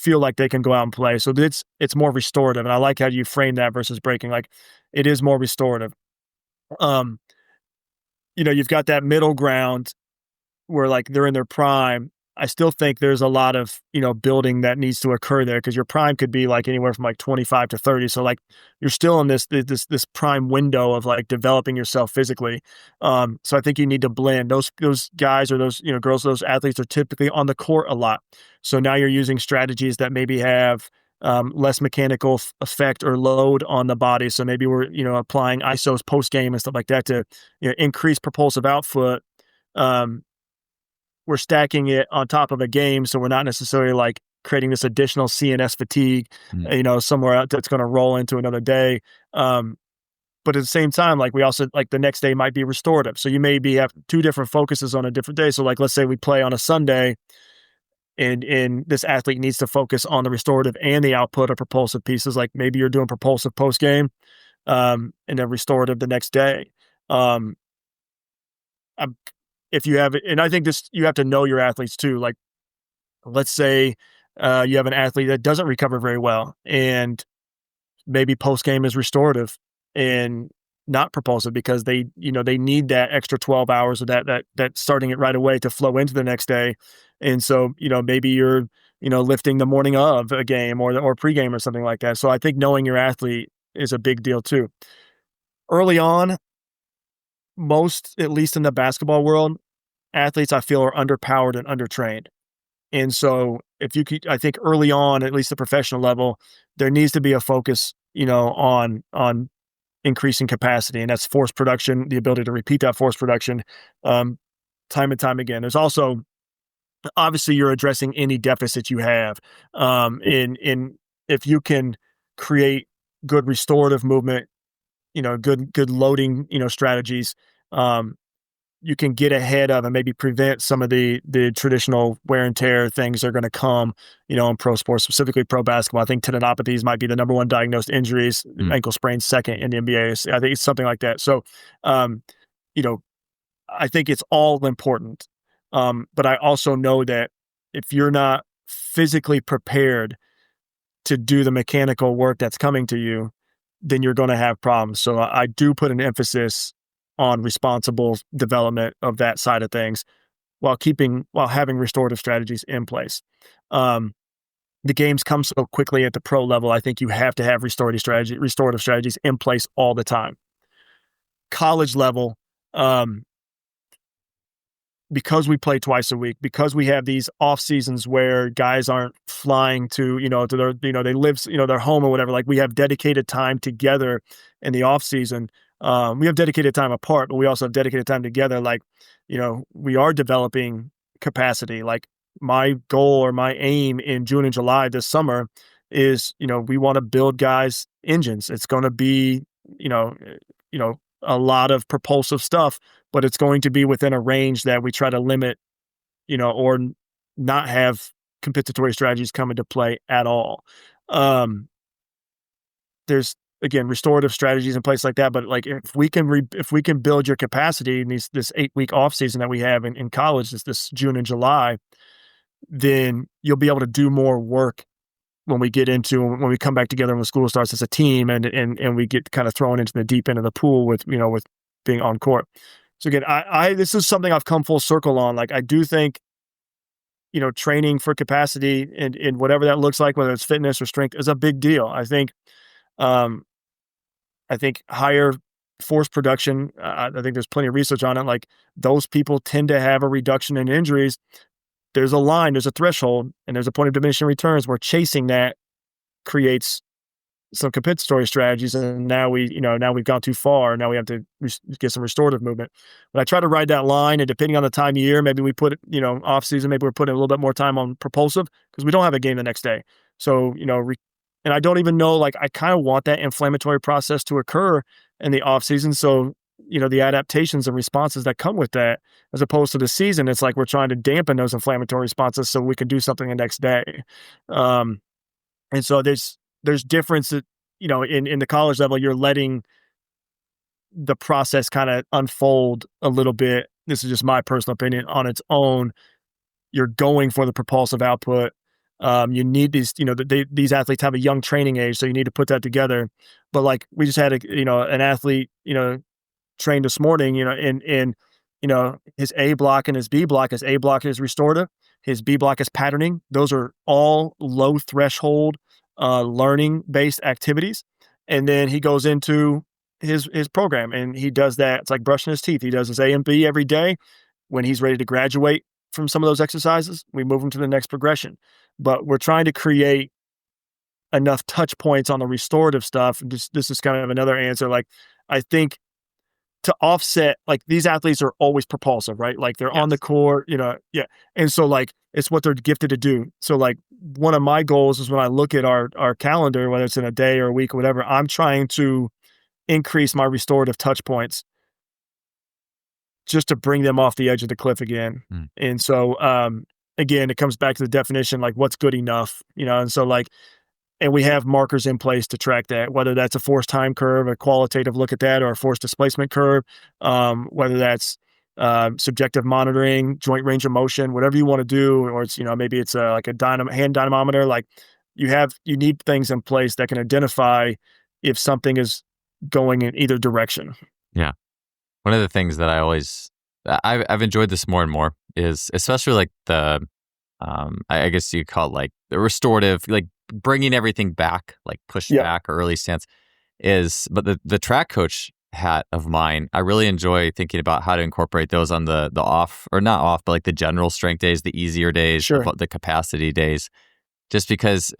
like they can go out and play. So it's more restorative. And I like how you frame that versus breaking. Like, it is more restorative. You've got that middle ground where like they're in their prime. I still think there's a lot of, building that needs to occur there, because your prime could be like anywhere from like 25 to 30. So like you're still in this prime window of like developing yourself physically. So I think you need to blend those guys, or those, girls, those athletes are typically on the court a lot. So now you're using strategies that maybe have less mechanical effect or load on the body. So maybe we're, applying ISOs post game and stuff like that to, increase propulsive output. We're stacking it on top of a game, so we're not necessarily like creating this additional CNS fatigue, somewhere out that's going to roll into another day. But at the same time, like, we also, like, the next day might be restorative. So you maybe have two different focuses on a different day. So like, let's say we play on a Sunday, and this athlete needs to focus on the restorative and the output of propulsive pieces. Like, maybe you're doing propulsive post game, and then restorative the next day. If you have, and I think this, you have to know your athletes too. Like, let's say you have an athlete that doesn't recover very well, and maybe post game is restorative, and not propulsive because they need that extra 12 hours of that starting it right away to flow into the next day. And so, maybe you're, lifting the morning of a game or pregame or something like that. So I think knowing your athlete is a big deal too. Early on, most, at least in the basketball world, athletes I feel are underpowered and undertrained. And so if you could, I think early on, at least the professional level, there needs to be a focus, on increasing capacity, and that's force production, the ability to repeat that force production, um, time and time again. There's also obviously you're addressing any deficit you have, in if you can create good restorative movement, good loading, strategies. Um, you can get ahead of and maybe prevent some of the traditional wear and tear things that are going to come, in pro sports, specifically pro basketball. I think tendinopathies might be the number one diagnosed injuries, ankle sprains second in the NBA. I think it's something like that. So, um, you know, I think it's all important. But I also know that if you're not physically prepared to do the mechanical work that's coming to you, then you're going to have problems. So I do put an emphasis on responsible development of that side of things while having restorative strategies in place. Um, the games come so quickly at the pro level. I think you have to have restorative strategies in place all the time. College level, um, because we play twice a week, because we have these off seasons where guys aren't flying to their, they live, their home or whatever. Like we have dedicated time together in the off season. We have dedicated time apart, but we also have dedicated time together. Like, we are developing capacity. Like my goal or my aim in June and July this summer is, we want to build guys engines. It's going to be, a lot of propulsive stuff, but it's going to be within a range that we try to limit, or not have compensatory strategies come into play at all. There's again restorative strategies in place like that, but like if we can build your capacity in this 8-week off season that we have in college, this June and July, then you'll be able to do more work when we come back together when school starts as a team and we get kind of thrown into the deep end of the pool with being on court. So again, I this is something I've come full circle on. Like I do think, training for capacity in whatever that looks like, whether it's fitness or strength, is a big deal. Um, I think higher force production, I think there's plenty of research on it. Like those people tend to have a reduction in injuries. There's a line, there's a threshold, and there's a point of diminishing returns where chasing that creates some compensatory strategies. And now we've gone too far. Now we have to get some restorative movement. But I try to ride that line, and depending on the time of year, maybe we put it, off season, maybe we're putting a little bit more time on propulsive because we don't have a game the next day. So, and I don't even know, like, I kind of want that inflammatory process to occur in the off season. So, the adaptations and responses that come with that, as opposed to the season, it's like we're trying to dampen those inflammatory responses so we can do something the next day. And so there's difference that, in the college level, you're letting the process kind of unfold a little bit. This is just my personal opinion on its own. You're going for the propulsive output. You need these, these athletes have a young training age, so you need to put that together. But like we just had an athlete, trained this morning, and his A block and his B block. His A block is restorative. His B block is patterning. Those are all low threshold, learning based activities. And then he goes into his program and he does that. It's like brushing his teeth. He does his A and B every day. When he's ready to graduate from some of those exercises, we move him to the next progression. But we're trying to create enough touch points on the restorative stuff. This is kind of another answer. Like, I think to offset, like these athletes are always propulsive, right? Like they're on the court, yeah. And so like, it's what they're gifted to do. So like one of my goals is when I look at our calendar, whether it's in a day or a week or whatever, I'm trying to increase my restorative touch points just to bring them off the edge of the cliff again. And so, again, it comes back to the definition, like what's good enough, and so like, and we have markers in place to track that, whether that's a force time curve, a qualitative look at that, or a force displacement curve, whether that's subjective monitoring, joint range of motion, whatever you want to do, or it's, maybe it's like a hand dynamometer. Like you need things in place that can identify if something is going in either direction. Yeah. One of the things that I've enjoyed this more and more is especially like I guess you call it like the restorative, like bringing everything back, like push Yep. back or early stance but the track coach hat of mine, I really enjoy thinking about how to incorporate those on the off or not off, but like the general strength days, the easier days, Sure. the capacity days, just because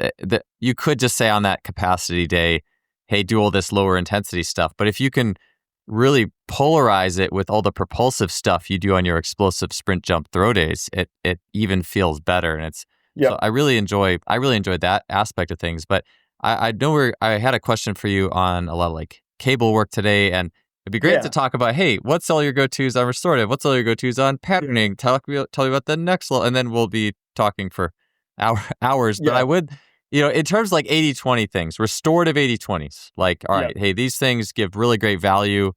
you could just say on that capacity day, hey, do all this lower intensity stuff. But if you can really polarize it with all the propulsive stuff you do on your explosive sprint, jump, throw days, it even feels better. And Yep. so I really enjoy that aspect of things. But I know I had a question for you on a lot of like cable work today, and it'd be great to Yeah. talk about, hey, what's all your go-tos on restorative? What's all your go-tos on patterning? Tell me about the next level, and then we'll be talking for hours. But Yeah. I would, in terms of like 80-20 things, restorative 80-20s, like, all Yep. right, hey, these things give really great value.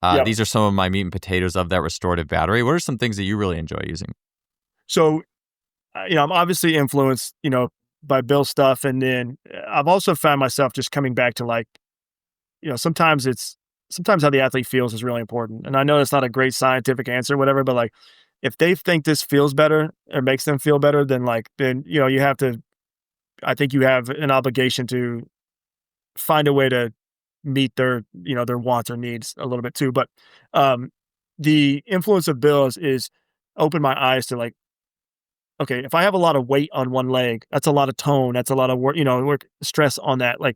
Yep. These are some of my meat and potatoes of that restorative battery. What are some things that you really enjoy using? So, I'm obviously influenced, by Bill's stuff. And then I've also found myself just coming back to like, sometimes how the athlete feels is really important. And I know it's not a great scientific answer, whatever, but like if they think this feels better or makes them feel better, then you have to, I think you have an obligation to find a way to meet their wants or needs a little bit too. But um, the influence of Bill is open my eyes to like, okay, if I have a lot of weight on one leg, that's a lot of tone, that's a lot of work, work stress on that. Like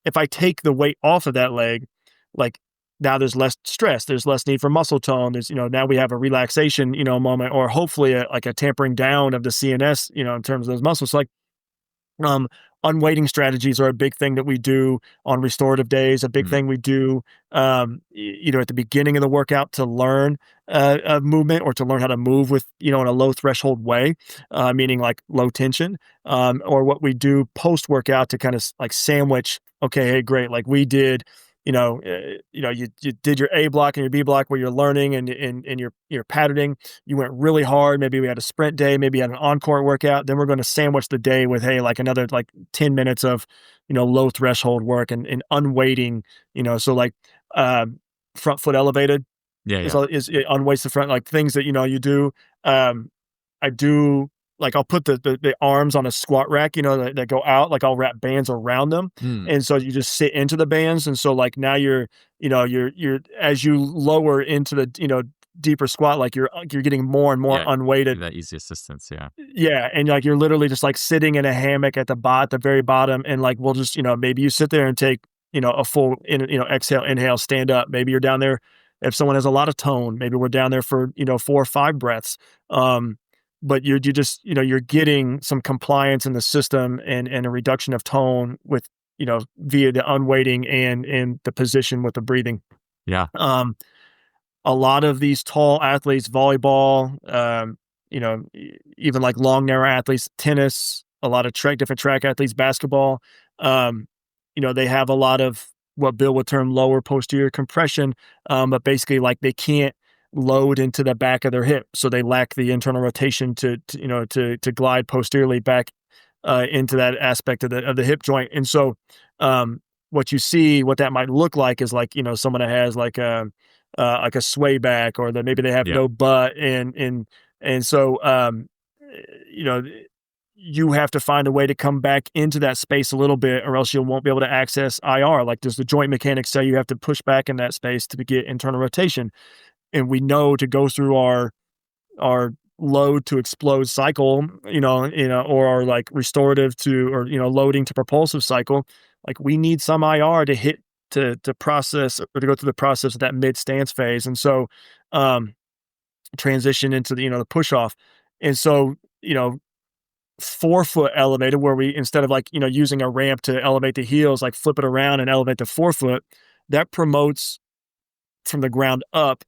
if I take the weight off of that leg, like now there's less stress, there's less need for muscle tone. There's, now we have a relaxation, moment, or hopefully like a tampering down of the CNS, in terms of those muscles. So like um, unweighting strategies are a big thing that we do on restorative days, a big Mm, thing we do, at the beginning of the workout to learn a movement or to learn how to move with, in a low threshold way, meaning like low tension, or what we do post workout to kind of like sandwich. Okay, hey, great. Like we did, you did your A block and your B block where you're learning and you're patterning. You went really hard. Maybe we had a sprint day, maybe had an encore workout. Then we're going to sandwich the day with, hey, like another like 10 minutes of, low threshold work and unweighting, so like front foot elevated yeah, is yeah, it unweights the front, like things that, you do. Um, I do like I'll put the arms on a squat rack, that go out, like I'll wrap bands around them. mm, And so you just sit into the bands. And so like now you're as you lower into the, deeper squat, like you're getting more and more yeah. unweighted. That easy assistance, yeah, Yeah. And like you're literally just like sitting in a hammock at the very bottom. And like we'll just, maybe you sit there and take, a full exhale, inhale, stand up. Maybe you're down there. If someone has a lot of tone, maybe we're down there for, 4 or 5 breaths. But you just, you're getting some compliance in the system and a reduction of tone with, via the unweighting and the position with the breathing. yeah, A lot of these tall athletes, volleyball, even like long, narrow athletes, tennis, a lot of different track athletes, basketball, um, they have a lot of what Bill would term lower posterior compression, but basically like they can't load into the back of their hip. So they lack the internal rotation to glide posteriorly back into that aspect of the hip joint. And so, what that might look like is like, someone that has like a sway back, or that maybe they have yeah, no butt, and so you know you have to find a way to come back into that space a little bit, or else you won't be able to access IR. Like, does the joint mechanics say you have to push back in that space to get internal rotation? And we know to go through our load to explode cycle, or our like restorative to, or loading to propulsive cycle, like we need some IR to hit to process or to go through the process of that mid stance phase. And so transition into the push off. And so, 4 foot elevated, where we, instead of like, using a ramp to elevate the heels, like flip it around and elevate the 4 foot, that promotes from the ground up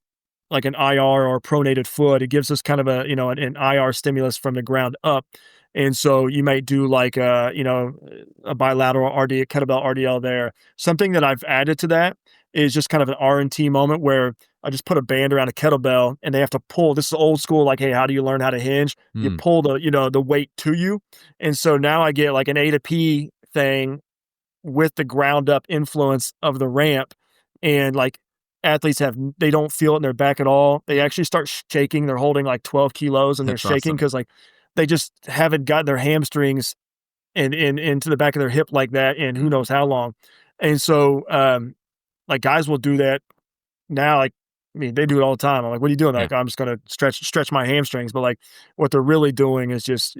like an IR or pronated foot. It gives us kind of an IR stimulus from the ground up. And so you might do like a bilateral RD kettlebell RDL there. Something that I've added to that is just kind of an R&T moment where I just put a band around a kettlebell and they have to pull. This is old school, like, hey, how do you learn how to hinge? You mm, pull the weight to you. And so now I get like an A to P thing with the ground up influence of the ramp. and like athletes they don't feel it in their back at all. They actually start shaking. They're holding like 12 kilos and they're That's shaking awesome. because like they just haven't got their hamstrings and into the back of their hip like that in who knows how long. And so like guys will do that now. Like, I mean, they do it all the time. I'm like, what are you doing? Yeah. Like, I'm just gonna stretch my hamstrings. But like what they're really doing is just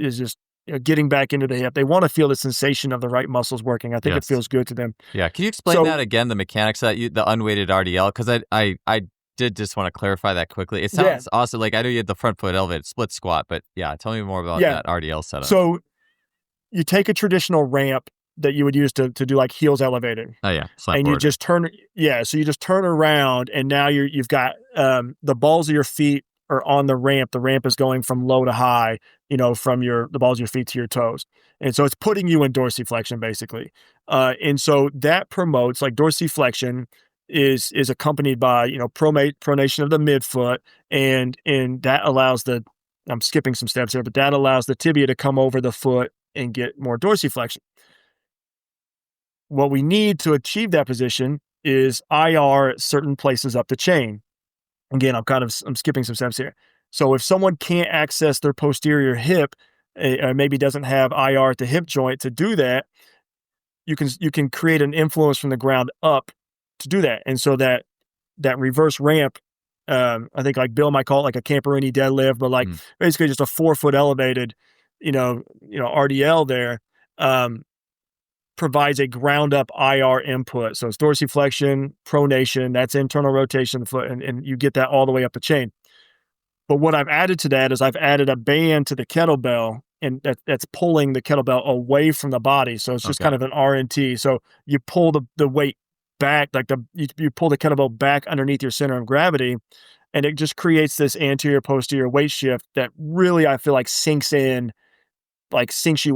getting back into the hip. They want to feel the sensation of the right muscles working. I think it Yes. feels good to them. Yeah. Can you explain So that again, the mechanics that the unweighted RDL? Because I did just want to clarify that quickly. It yeah, sounds awesome. Like I know you had the front foot elevated split squat, but yeah, tell me more about yeah. that RDL setup. So you take a traditional ramp that you would use to do like heels elevated, Oh yeah, slant and you forward. just turn, yeah, so you just turn around and now you've got the balls of your feet are on the ramp. The ramp is going from low to high, from the balls of your feet to your toes. And so it's putting you in dorsiflexion basically. And so that promotes like dorsiflexion is accompanied by, pronation of the midfoot, and that allows I'm skipping some steps here, but that allows the tibia to come over the foot and get more dorsiflexion. What we need to achieve that position is IR at certain places up the chain. Again, I'm skipping some steps here. So if someone can't access their posterior hip, or maybe doesn't have IR at the hip joint to do that, you can create an influence from the ground up to do that. And so that reverse ramp, I think like Bill might call it like a camperini deadlift, but like Mm. basically just a 4 foot elevated, RDL there. Um, Provides a ground up IR input. So it's dorsiflexion, pronation, that's internal rotation of the foot, and you get that all the way up the chain. But what I've added to that is I've added a band to the kettlebell, and that's pulling the kettlebell away from the body. So it's just Okay. kind of an RNT. So you pull the weight back, like you pull the kettlebell back underneath your center of gravity, and it just creates this anterior posterior weight shift that really I feel like sinks you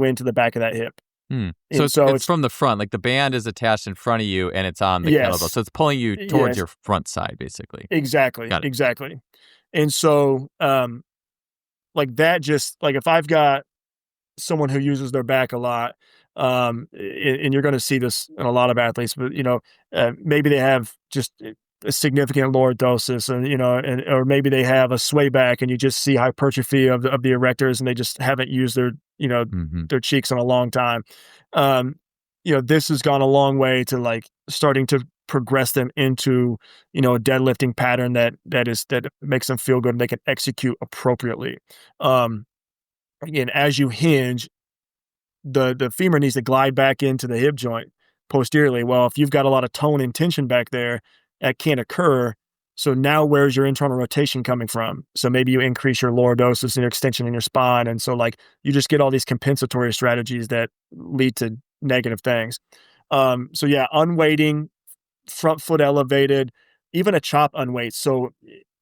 into the back of that hip. Hmm. So And it's so it's it's from the front, like the band is attached in front of you and it's on the kettlebell. yes, So it's pulling you towards yes, your front side, basically. exactly, Got it. exactly. And so, like that just like if I've got someone who uses their back a lot, and you're gonna see this in a lot of athletes, but, maybe they have just a significant lordosis and, or maybe they have a sway back and you just see hypertrophy of the erectors and they just haven't used Hmm. their cheeks in a long time. Um, this has gone a long way to like starting to progress them into, a deadlifting pattern that makes them feel good and they can execute appropriately. Um, Again, as you hinge, the femur needs to glide back into the hip joint posteriorly. Well, if you've got a lot of tone and tension back there, that can't occur. So now where's your internal rotation coming from? So maybe you increase your lordosis and your extension in your spine. And so like you just get all these compensatory strategies that lead to negative things. So yeah, unweighting, front foot elevated, even a chop unweight. So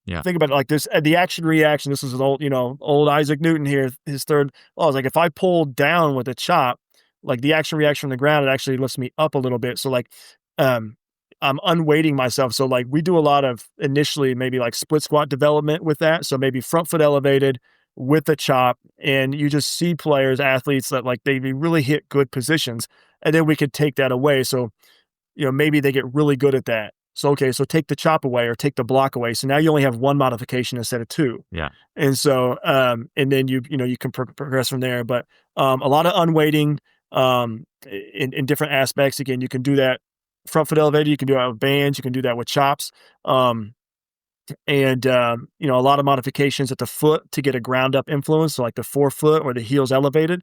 Yeah. think about it like this: the action reaction. This is an old Isaac Newton here. His third law is like if I pull down with a chop, like the action reaction from the ground, it actually lifts me up a little bit. So like, um, I'm unweighting myself. So like we do a lot of initially maybe like split squat development with that. So maybe front foot elevated with a chop, and you just see players, athletes that like they really hit good positions, and then we could take that away. So maybe they get really good at that. So, okay, so take the chop away or take the block away. So now you only have one modification instead of two. Yeah. And so, and then you can progress from there. But a lot of unweighting in different aspects. Again, you can do that front foot elevator. You can do that with bands. You can do that with chops. And a lot of modifications at the foot to get a ground up influence. So like the forefoot or the heels elevated.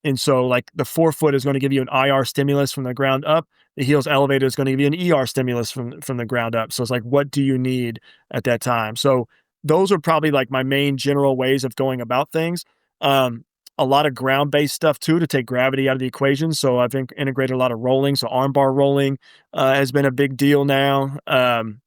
And so, like, the forefoot is going to give you an IR stimulus from the ground up. The heels elevated is going to give you an ER stimulus from the ground up. So it's like, what do you need at that time? So those are probably like my main general ways of going about things. A lot of ground based stuff too to take gravity out of the equation. So I've integrated a lot of rolling. So arm bar rolling has been a big deal now. Um,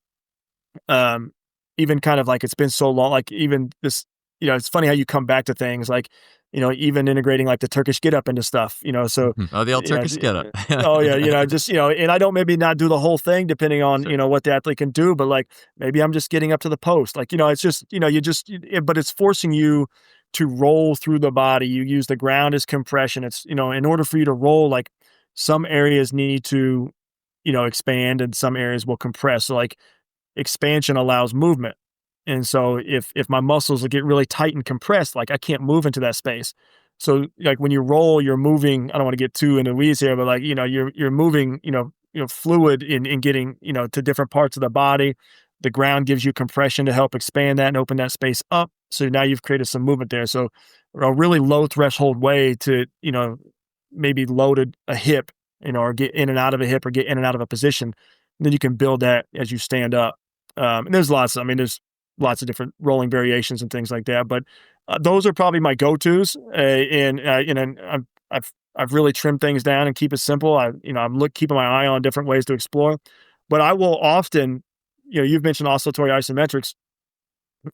Even kind of like it's been so long, like even this, it's funny how you come back to things like, even integrating like the Turkish get up into stuff, so, Mhm. Oh, the old Turkish get up. oh yeah, just, and I don't maybe not do the whole thing depending on, Sure. what the athlete can do, but like maybe I'm just getting up to the post. Like, it's just, but it's forcing you to roll through the body. You use the ground as compression. It's, in order for you to roll, like some areas need to expand and some areas will compress. So like expansion allows movement. And so if my muscles will get really tight and compressed, like I can't move into that space. So like when you roll, you're moving. I don't want to get too into the weeds here, but like you're moving, fluid in getting to different parts of the body. The ground gives you compression to help expand that and open that space up. So now you've created some movement there. So a really low threshold way to maybe load a hip, or get in and out of a hip or get in and out of a position. And then you can build that as you stand up. And there's lots of different rolling variations and things like that. But those are probably my go-tos. I've really trimmed things down and keep it simple. I'm keeping my eye on different ways to explore. But I will often, you've mentioned oscillatory isometrics.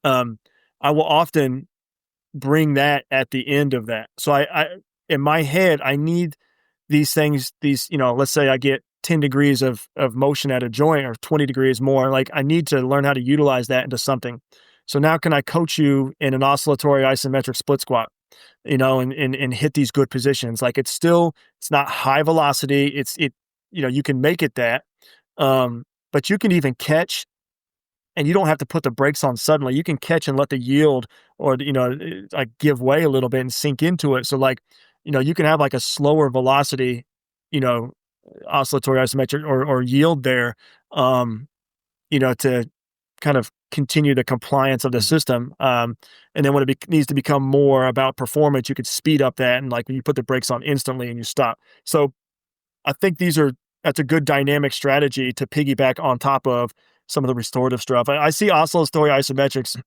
I will often bring that at the end of that. So I in my head, I need these things, let's say I get 10 degrees of motion at a joint or 20 degrees more. Like I need to learn how to utilize that into something. So now can I coach you in an oscillatory isometric split squat, and hit these good positions? Like it's not high velocity. You can make it that, but you can even catch, and you don't have to put the brakes on suddenly. You can catch and let the yield or, like give way a little bit and sink into it. So like, you can have like a slower velocity, oscillatory isometric or yield there, to kind of continue the compliance of the system. And then when it needs to become more about performance, you could speed up that. And like when you put the brakes on instantly and you stop. So I think that's a good dynamic strategy to piggyback on top of some of the restorative stuff. I see oscillatory isometrics.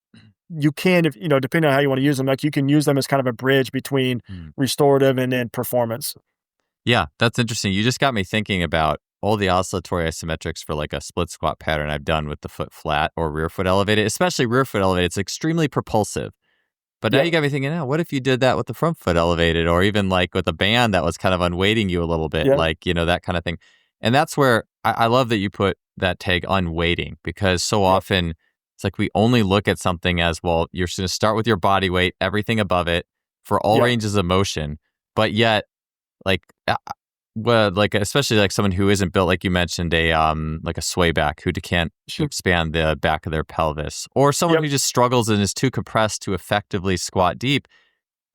You can, depending on how you want to use them, like you can use them as kind of a bridge between restorative and then performance. Yeah, that's interesting. You just got me thinking about all the oscillatory isometrics for like a split squat pattern I've done with the foot flat or rear foot elevated, especially rear foot elevated. It's extremely propulsive. But now you got me thinking, what if you did that with the front foot elevated, or even like with a band that was kind of unweighting you a little bit, like, that kind of thing. And that's where I love that you put that tag unweighting, because so often it's like we only look at something as, well, you're going to start with your body weight, everything above it for all ranges of motion. But yet, like, especially like someone who isn't built, like you mentioned, like a sway back who can't expand the back of their pelvis, or someone who just struggles and is too compressed to effectively squat deep.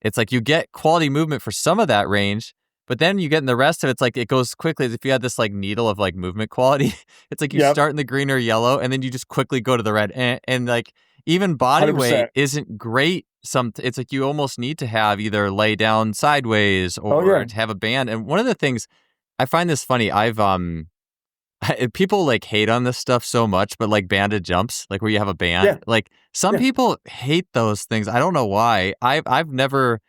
It's like you get quality movement for some of that range, but then you get in the rest of it, it's like it goes quickly. As if you had this like needle of like movement quality, it's like you start in the green or yellow, and then you just quickly go to the red. And like even body 100%. Weight isn't great. It's like you almost need to have either lay down sideways or to have a band. And one of the things I find this funny, people like hate on this stuff so much, but like banded jumps, like where you have a band, like some people hate those things. I don't know why. I've never,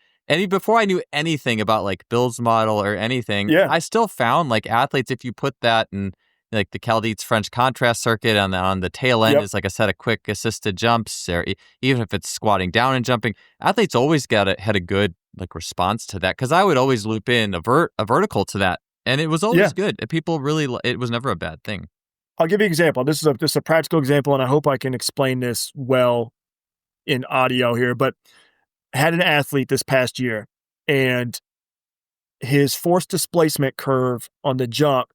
before I knew anything about like Bill's model or anything, I still found like athletes, if you put that in like the Chaldeet's French contrast circuit on the tail end is like a set of quick assisted jumps, or even if it's squatting down and jumping, athletes always had a good like response to that. Cause I would always loop in a vertical to that. And it was always good. People really, it was never a bad thing. I'll give you an example. This is a practical example, and I hope I can explain this well in audio here. But I had an athlete this past year, and his force displacement curve on the jump,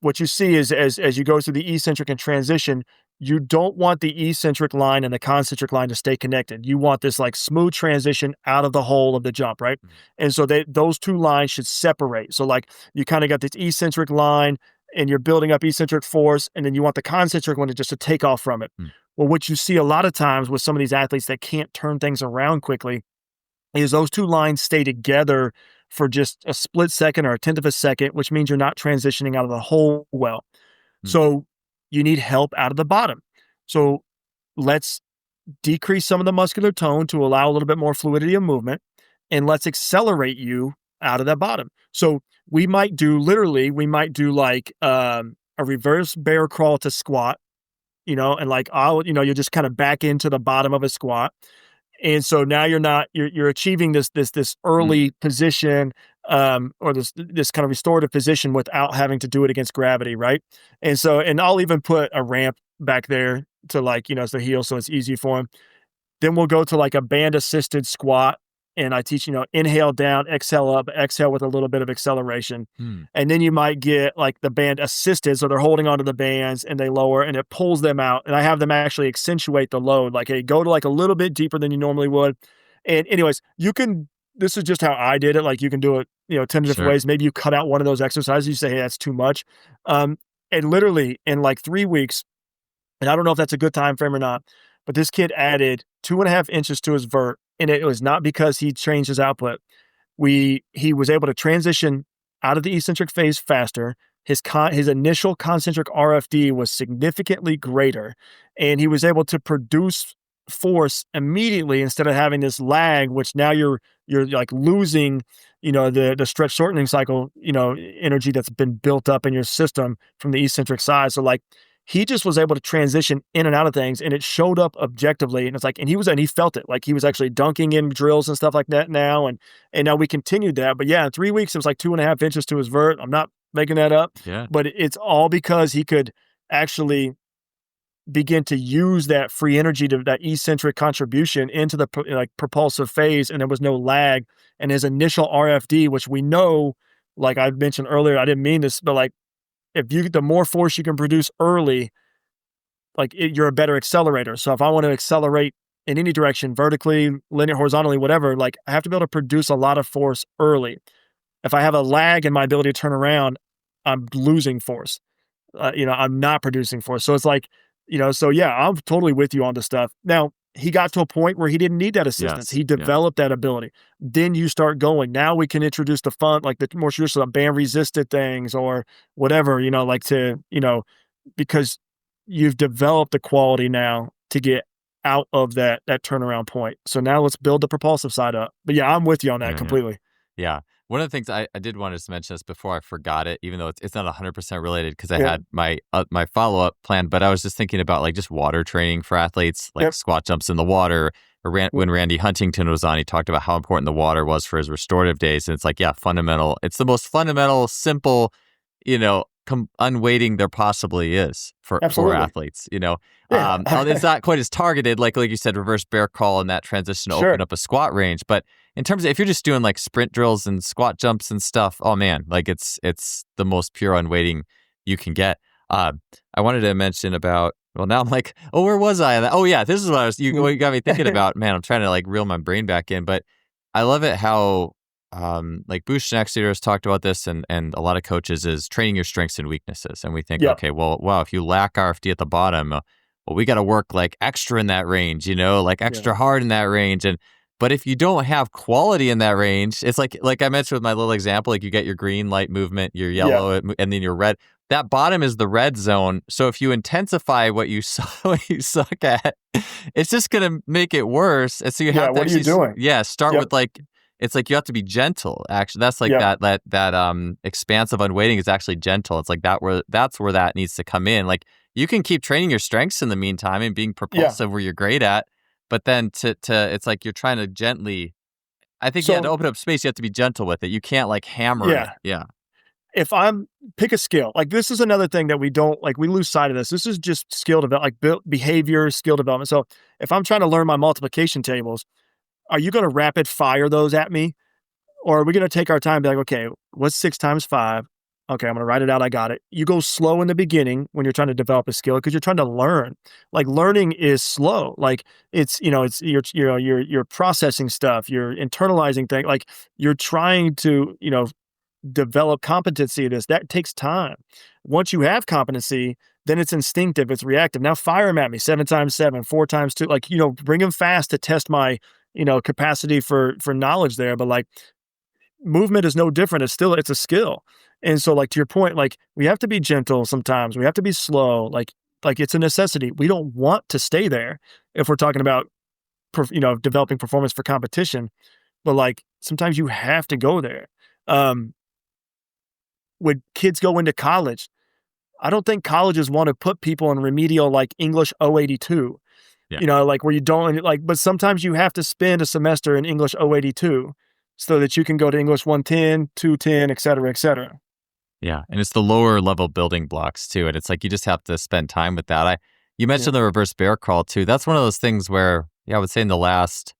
what you see is as you go through the eccentric and transition, you don't want the eccentric line and the concentric line to stay connected. You want this like smooth transition out of the hole of the jump, right? And so those two lines should separate. So like you kind of got this eccentric line and you're building up eccentric force, and then you want the concentric one to take off from it. Well, what you see a lot of times with some of these athletes that can't turn things around quickly is those two lines stay together for just a split second or a tenth of a second, which means you're not transitioning out of the hole well. So you need help out of the bottom. So let's decrease some of the muscular tone to allow a little bit more fluidity of movement, and let's accelerate you out of that bottom. So we might do like a reverse bear crawl to squat, and like you'll just kind of back into the bottom of a squat. And so now you're achieving this early position, or this kind of restorative position without having to do it against gravity, right? And I'll even put a ramp back there to like, the heel, so it's easy for him. Then we'll go to like a band assisted squat, and I teach, inhale down, exhale up, exhale with a little bit of acceleration. Hmm. And then you might get like the band assisted. So they're holding onto the bands and they lower and it pulls them out. And I have them actually accentuate the load. Like, hey, go to like a little bit deeper than you normally would. And anyways, this is just how I did it. Like you can do it, 10 different Sure. ways. Maybe you cut out one of those exercises. You say, hey, that's too much. And literally in like 3 weeks, and I don't know if that's a good time frame or not, but this kid added 2.5 inches to his vert. And it was not because he changed his output. He was able to transition out of the eccentric phase faster. His initial concentric RFD was significantly greater, and he was able to produce force immediately instead of having this lag, which now you're like losing, the stretch shortening cycle, energy that's been built up in your system from the eccentric side. So like he just was able to transition in and out of things, and it showed up objectively. And it's like, and he felt it, like he was actually dunking in drills and stuff like that now. And now we continued that. But yeah, in 3 weeks, it was like 2.5 inches to his vert. I'm not making that up, Yeah. but it's all because he could actually begin to use that free energy to that eccentric contribution into the propulsive phase. And there was no lag. And his initial RFD, which we know, like I mentioned earlier, I didn't mean this, but like, the more force you can produce early, you're a better accelerator. So if I want to accelerate in any direction, vertically, linear, horizontally, whatever, like I have to be able to produce a lot of force early. If I have a lag in my ability to turn around, I'm losing force. I'm not producing force. So it's like, so yeah, I'm totally with you on this stuff. Now, he got to a point where he didn't need that assistance. Yes. He developed that ability. Then you start going. Now we can introduce the fun, like the more traditional band resisted things or whatever, because you've developed the quality now to get out of that turnaround point. So now let's build the propulsive side up. But yeah, I'm with you on that Yeah. completely. Yeah. One of the things I did want to mention this before I forgot it, even though it's not 100% related because I Yeah. had my follow-up plan, but I was just thinking about like just water training for athletes, like Yep. squat jumps in the water. Or when Randy Huntington was on, he talked about how important the water was for his restorative days. And it's like, yeah, fundamental. It's the most fundamental, simple, unweighting there possibly is for Absolutely. athletes, Yeah. It's not quite as targeted, like you said, reverse bear crawl and that transition to Sure. open up a squat range. But in terms of if you're just doing like sprint drills and squat jumps and stuff, oh man, like it's the most pure unweighting you can get. I wanted to mention about, well, now I'm like, oh, where was I? Oh yeah, this is what you got me thinking about. Man, I'm trying to like reel my brain back in, but I love it how like Bush Schneckster has talked about this and a lot of coaches is training your strengths and weaknesses. And we think, okay, well, wow, if you lack RFD at the bottom, well, we got to work like extra in that range, like extra hard in that range. But if you don't have quality in that range, it's like I mentioned with my little example, like you get your green light movement, your yellow, and then your red. That bottom is the red zone. So if you intensify what you suck at, it's just gonna make it worse. And so you have to what are you doing? Start with like, it's like you have to be gentle. Actually, that's like that expansive unweighting is actually gentle. It's like that's where that needs to come in. Like you can keep training your strengths in the meantime and being propulsive where you're great at, but then to it's like you're trying to gently. I think to open up space, you have to be gentle with it. You can't like hammer it. Yeah. If pick a skill, like this is another thing that we lose sight of this. This is just skill development, like behavior, skill development. So if I'm trying to learn my multiplication tables, are you going to rapid fire those at me? Or are we going to take our time and be like, okay, what's 6 times 5? Okay, I'm going to write it out. I got it. You go slow in the beginning when you're trying to develop a skill because you're trying to learn. Like learning is slow. Like it's you're processing stuff, you're internalizing things. Like you're trying to, develop competency in this. That takes time. Once you have competency, then it's instinctive, it's reactive. Now fire them at me 7 times 7, 4 times 2. Like, bring them fast to test my, capacity for knowledge there. But like movement is no different. It's a skill. And so like to your point, like we have to be gentle sometimes. We have to be slow. Like it's a necessity. We don't want to stay there if we're talking about developing performance for competition. But like sometimes you have to go there. When kids go into college, I don't think colleges want to put people in remedial like English 082. Like where you don't but sometimes you have to spend a semester in English 082 so that you can go to English 110, 210, et cetera, et cetera. Yeah. And it's the lower level building blocks too. And it's like, you just have to spend time with that. You mentioned the reverse bear crawl too. That's one of those things where, I would say in the last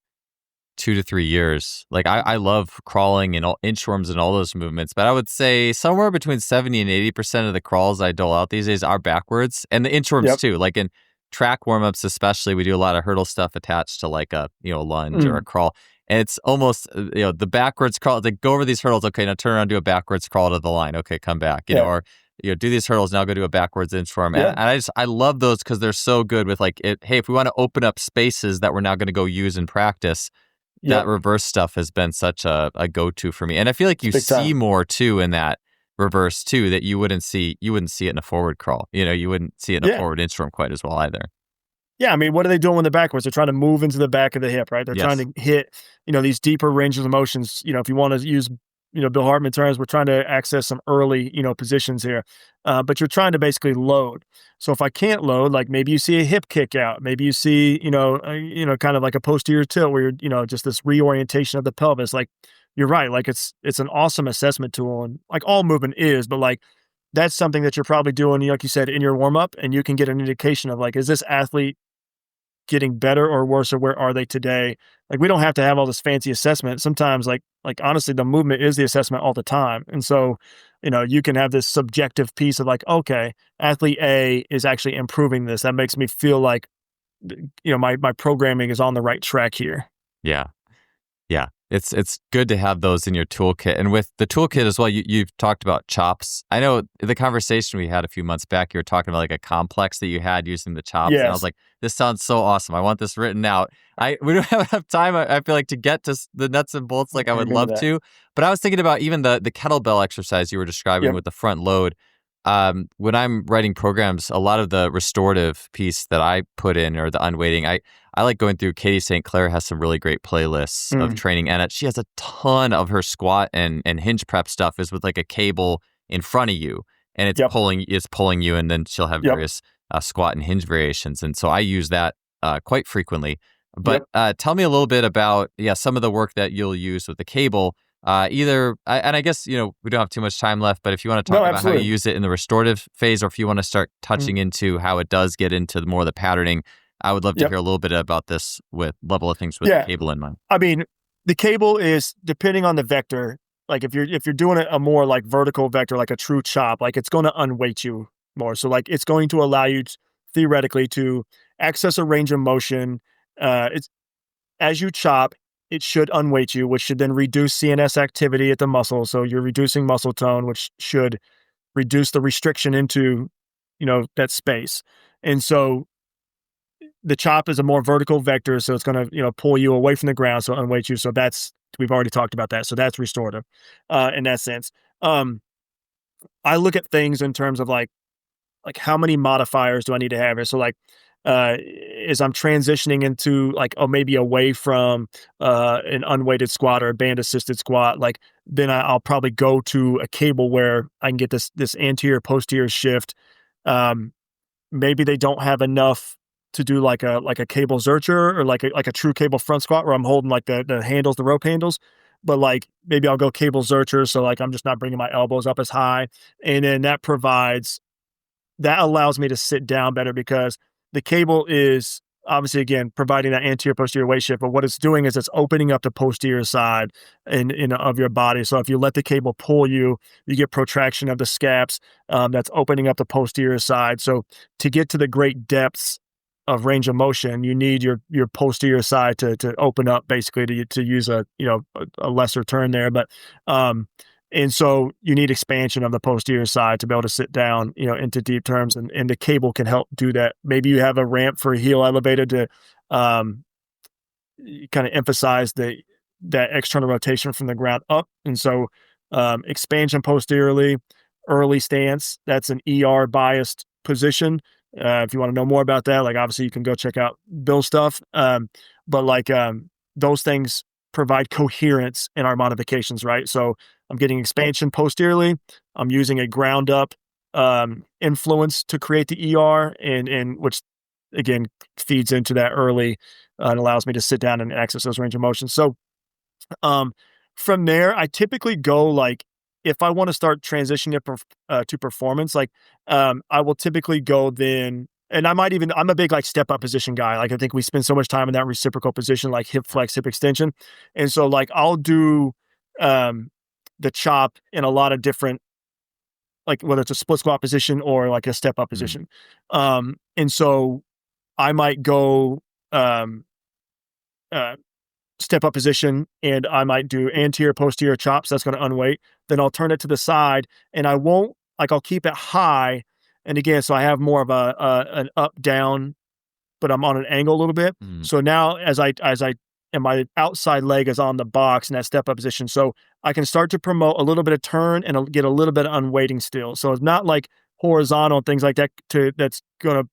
2 to 3 years. Like I love crawling and all inchworms and all those movements, but I would say somewhere between 70 and 80% of the crawls I dole out these days are backwards, and the inchworms Yep. too. Like in track warmups, especially, we do a lot of hurdle stuff attached to like a lunge or a Mm. crawl, and it's almost the backwards crawl. Like go over these hurdles. Okay, now turn around, do a backwards crawl to the line. Okay, come back. Yeah. Or do these hurdles now. Go do a backwards inchworm, Yeah. and I love those because they're so good with like it. Hey, if we want to open up spaces that we're now going to go use in practice, that Yep. reverse stuff has been such a go-to for me. And I feel like It's you big see time. more too in that reverse too, that you wouldn't see it in a forward crawl. You wouldn't see it in a Yeah. forward inchworm quite as well either. Yeah, I mean, what are they doing when they're backwards? They're trying to move into the back of the hip, right? They're trying Yes. to hit, these deeper ranges of motions. If you want to use, Bill Hartman terms, we're trying to access some early, positions here. But you're trying to basically load. So if I can't load, like maybe you see a hip kick out, maybe you see, kind of like a posterior tilt where you're, just this reorientation of the pelvis. Like you're right, like it's an awesome assessment tool, and like all movement is, but like that's something that you're probably doing, like you said, in your warm up, and you can get an indication of like, is this athlete getting better or worse, or where are they today? Like we don't have to have all this fancy assessment. Sometimes like honestly, the movement is the assessment all the time. And so, you can have this subjective piece of like, okay, athlete A is actually improving this. That makes me feel like my programming is on the right track here. Yeah. Yeah, it's good to have those in your toolkit. And with the toolkit as well, you've talked about chops. I know the conversation we had a few months back, you were talking about like a complex that you had using the chops. And I was Yes. like, this sounds so awesome. I want this written out. We don't have enough time, I feel like, to get to the nuts and bolts like I I would remember love that. to. But I was thinking about even the kettlebell exercise you were describing Yep. with the front load. When I'm writing programs, a lot of the restorative piece that I put in, or the unweighting, I like going through. Katie St. Clair has some really great playlists of Mm. training, and she has a ton of her squat and hinge prep stuff is with like a cable in front of you, and it's Yep. pulling you, and then she'll have Yep. various squat and hinge variations, and so I use that quite frequently. But Yep. tell me a little bit about some of the work that you'll use with the cable. And I guess we don't have too much time left, but if you want to No, talk about how you absolutely. use it in the restorative phase, or if you want to start Mm. touching into how it does get into more of the patterning, I would love to Yep. hear a little bit about this with level of things with the Yeah. cable in mind. I mean, the cable is depending on the vector. Like if you're doing a more like vertical vector, like a true chop, like it's going to unweight you more. So like it's going to allow you theoretically to access a range of motion. It's as you chop, it should unweight you, which should then reduce CNS activity at the muscle. So you're reducing muscle tone, which should reduce the restriction into, that space. And so the chop is a more vertical vector, so it's going to pull you away from the ground, so unweight you. So that's we've already talked about that. So that's restorative, in that sense. Um, I look at things in terms of like how many modifiers do I need to have here? So like uh as I'm transitioning into like maybe away from an unweighted squat or a band assisted squat, like then I'll probably go to a cable where I can get this anterior posterior shift. Um, Maybe they don't have enough to do like a cable zercher or like a true cable front squat where I'm holding like the handles, the rope handles. But like maybe I'll go cable zercher, so like I'm just not bringing my elbows up as high, and then that allows me to sit down better because the cable is obviously again providing that anterior posterior weight shift, but what it's doing is it's opening up the posterior side of your body. So if you let the cable pull you, you get protraction of the scaps. That's opening up the posterior side. So to get to the great depths of range of motion, you need your posterior side to open up basically to use a lesser term there, but and so you need expansion of the posterior side to be able to sit down, into deep terms, and the cable can help do that. Maybe you have a ramp for heel elevated to um, kind of emphasize that external rotation from the ground up. And so expansion posteriorly, early stance, that's an ER biased position. If you want to know more about that, like obviously you can go check out Bill's stuff. But like those things provide coherence in our modifications, right? So I'm getting expansion posteriorly. I'm using a ground up influence to create the ER, and which again feeds into that early and allows me to sit down and access those range of motion. So um, from there, I typically go like if I want to start transitioning to performance, like I will typically go then and I'm a big like step up position guy. Like I think we spend so much time in that reciprocal position, like hip flex, hip extension. And so like I'll do the chop in a lot of different, like whether it's a split squat position or like a step up position. And so I might go uh, step up position and I might do anterior, posterior chops. That's going to unweight. Then I'll turn it to the side and I'll keep it high. And again, so I have more of an up down, but I'm on an angle a little bit. So now and my outside leg is on the box in that step up position. So I can start to promote a little bit of turn and I'll get a little bit of unweighting still. So it's not like horizontal things like that that's going to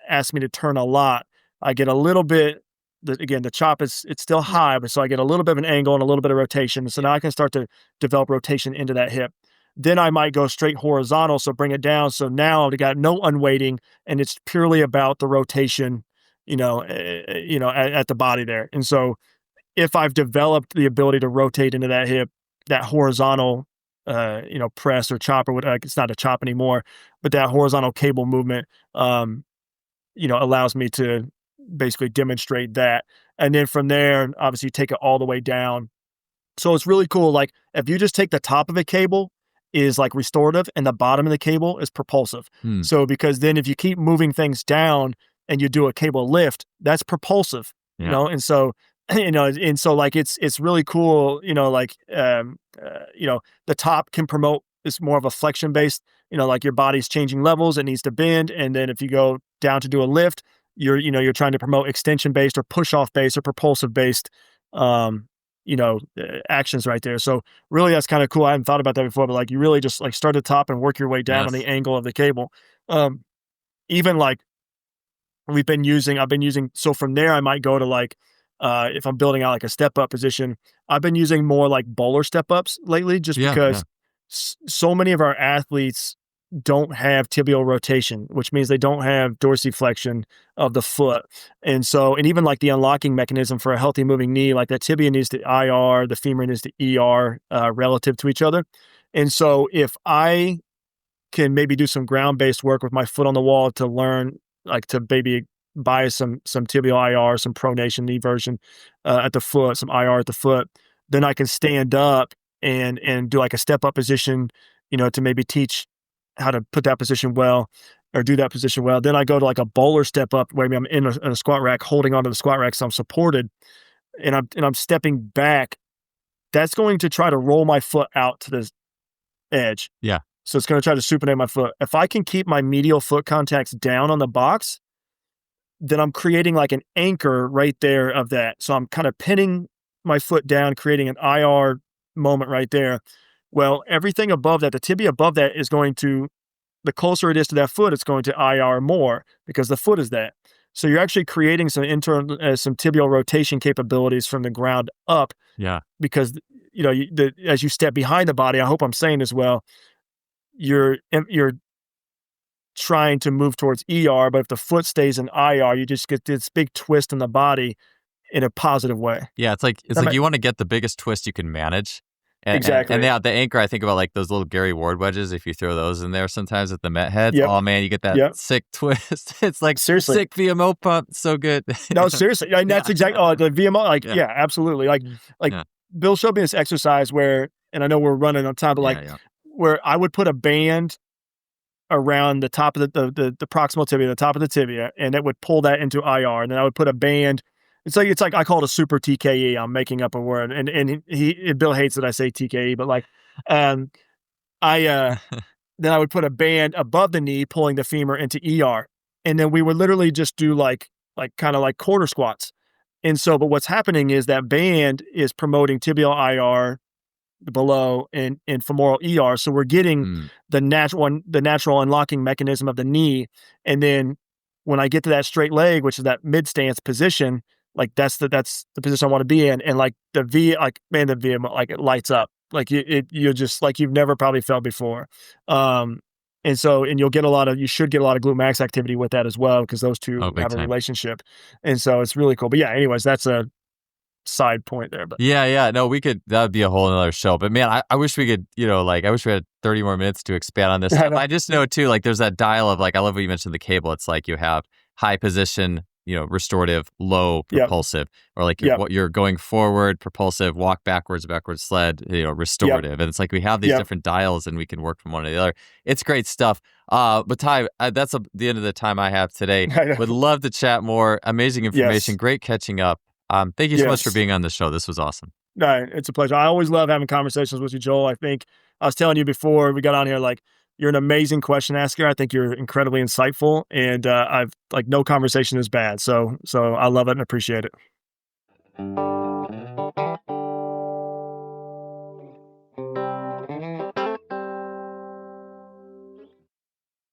ask me to turn a lot. I get a little bit, again, the chop it's still high, but so I get a little bit of an angle and a little bit of rotation. So now I can start to develop rotation into that hip. Then I might go straight horizontal, so bring it down. So now I've got no unweighting, and it's purely about the rotation, at the body there. And so if I've developed the ability to rotate into that hip, that horizontal, press or chop or whatever, it's not a chop anymore, but that horizontal cable movement, allows me to basically demonstrate that. And then from there, obviously take it all the way down. So it's really cool. Like if you just take the top of a cable is like restorative and the bottom of the cable is propulsive. So because then if you keep moving things down and you do a cable lift, that's propulsive, and so, and so like, it's really cool, the top can promote, it's more of a flexion based, like your body's changing levels, it needs to bend. And then if you go down to do a lift, you're trying to promote extension based or push off based or propulsive based, actions right there. So really that's kind of cool. I hadn't thought about that before, but like you really just like start at the top and work your way down on the angle of the cable. Even like I've been using, so from there I might go to like, if I'm building out like a step up position, I've been using more like bowler step ups lately, just because so many of our athletes don't have tibial rotation, which means they don't have dorsiflexion of the foot. And so, and even like the unlocking mechanism for a healthy moving knee, like the tibia needs to IR, the femur needs to ER, relative to each other. And so if I can maybe do some ground-based work with my foot on the wall to learn, like to maybe buy some tibial IR, some pronation knee version at the foot, some IR at the foot, then I can stand up and do like a step up position, to maybe teach how to put that position well or do that position well. Then I go to like a bowler step up where maybe I'm in a squat rack, holding onto the squat rack so I'm supported, and I'm stepping back. That's going to try to roll my foot out to the edge. Yeah. So it's going to try to supinate my foot. If I can keep my medial foot contacts down on the box, then I'm creating like an anchor right there of that. So I'm kind of pinning my foot down, creating an IR moment right there. Well, everything above that, the tibia above that is going to, the closer it is to that foot, it's going to IR more because the foot is that. So you're actually creating some internal, some tibial rotation capabilities from the ground up. Yeah. Because, as you step behind the body, I hope I'm saying this well, you're trying to move towards ER, but if the foot stays in IR, you just get this big twist in the body in a positive way. Yeah, it's like you want to get the biggest twist you can manage. Exactly. And the anchor, I think about like those little Gary Ward wedges. If you throw those in there sometimes at the Met heads, oh man, you get that sick twist. It's like seriously sick VMO pump. So good. No, seriously. And that's exactly, the VMO, like, absolutely. Like Bill showed me this exercise where, and I know we're running on time, but where I would put a band around the top of the proximal tibia, the top of the tibia, and it would pull that into IR. And then I would put a band. It's like I call it a super TKE. I'm making up a word, and Bill hates that I say TKE, but like, then I would put a band above the knee, pulling the femur into ER, and then we would literally just do like kind of like quarter squats. And so, but what's happening is that band is promoting tibial IR below and femoral ER. So we're getting the natural unlocking mechanism of the knee, and then when I get to that straight leg, which is that mid stance position, like that's the position I want to be in. And like the V, like it lights up. Like you're just like you've never probably felt before. And so, and you should get a lot of glute max activity with that as well, because those two have a relationship. And so it's really cool. But yeah, anyways, that's side point there, but Yeah. No, that would be a whole another show. But man, I wish we could, I wish we had 30 more minutes to expand on this I stuff. know. I just know too, like there's that dial of like, I love what you mentioned the cable. It's like you have high position, restorative, low Yep. propulsive, or like Yep. what you're going forward, propulsive, walk backwards, sled, Yep. restorative. And it's like we have these Yep. different dials and we can work from one to the other. It's great stuff. But Ty, that's the end of the time I have today. I know. Would love to chat more. Amazing information. Yes. Great catching up. Thank you so much for Yes. being on the show. This was awesome. No, it's a pleasure. I always love having conversations with you, Joel. I think I was telling you before we got on here, like, you're an amazing question asker. I think you're incredibly insightful, and I've like no conversation is bad. So I love it and appreciate it.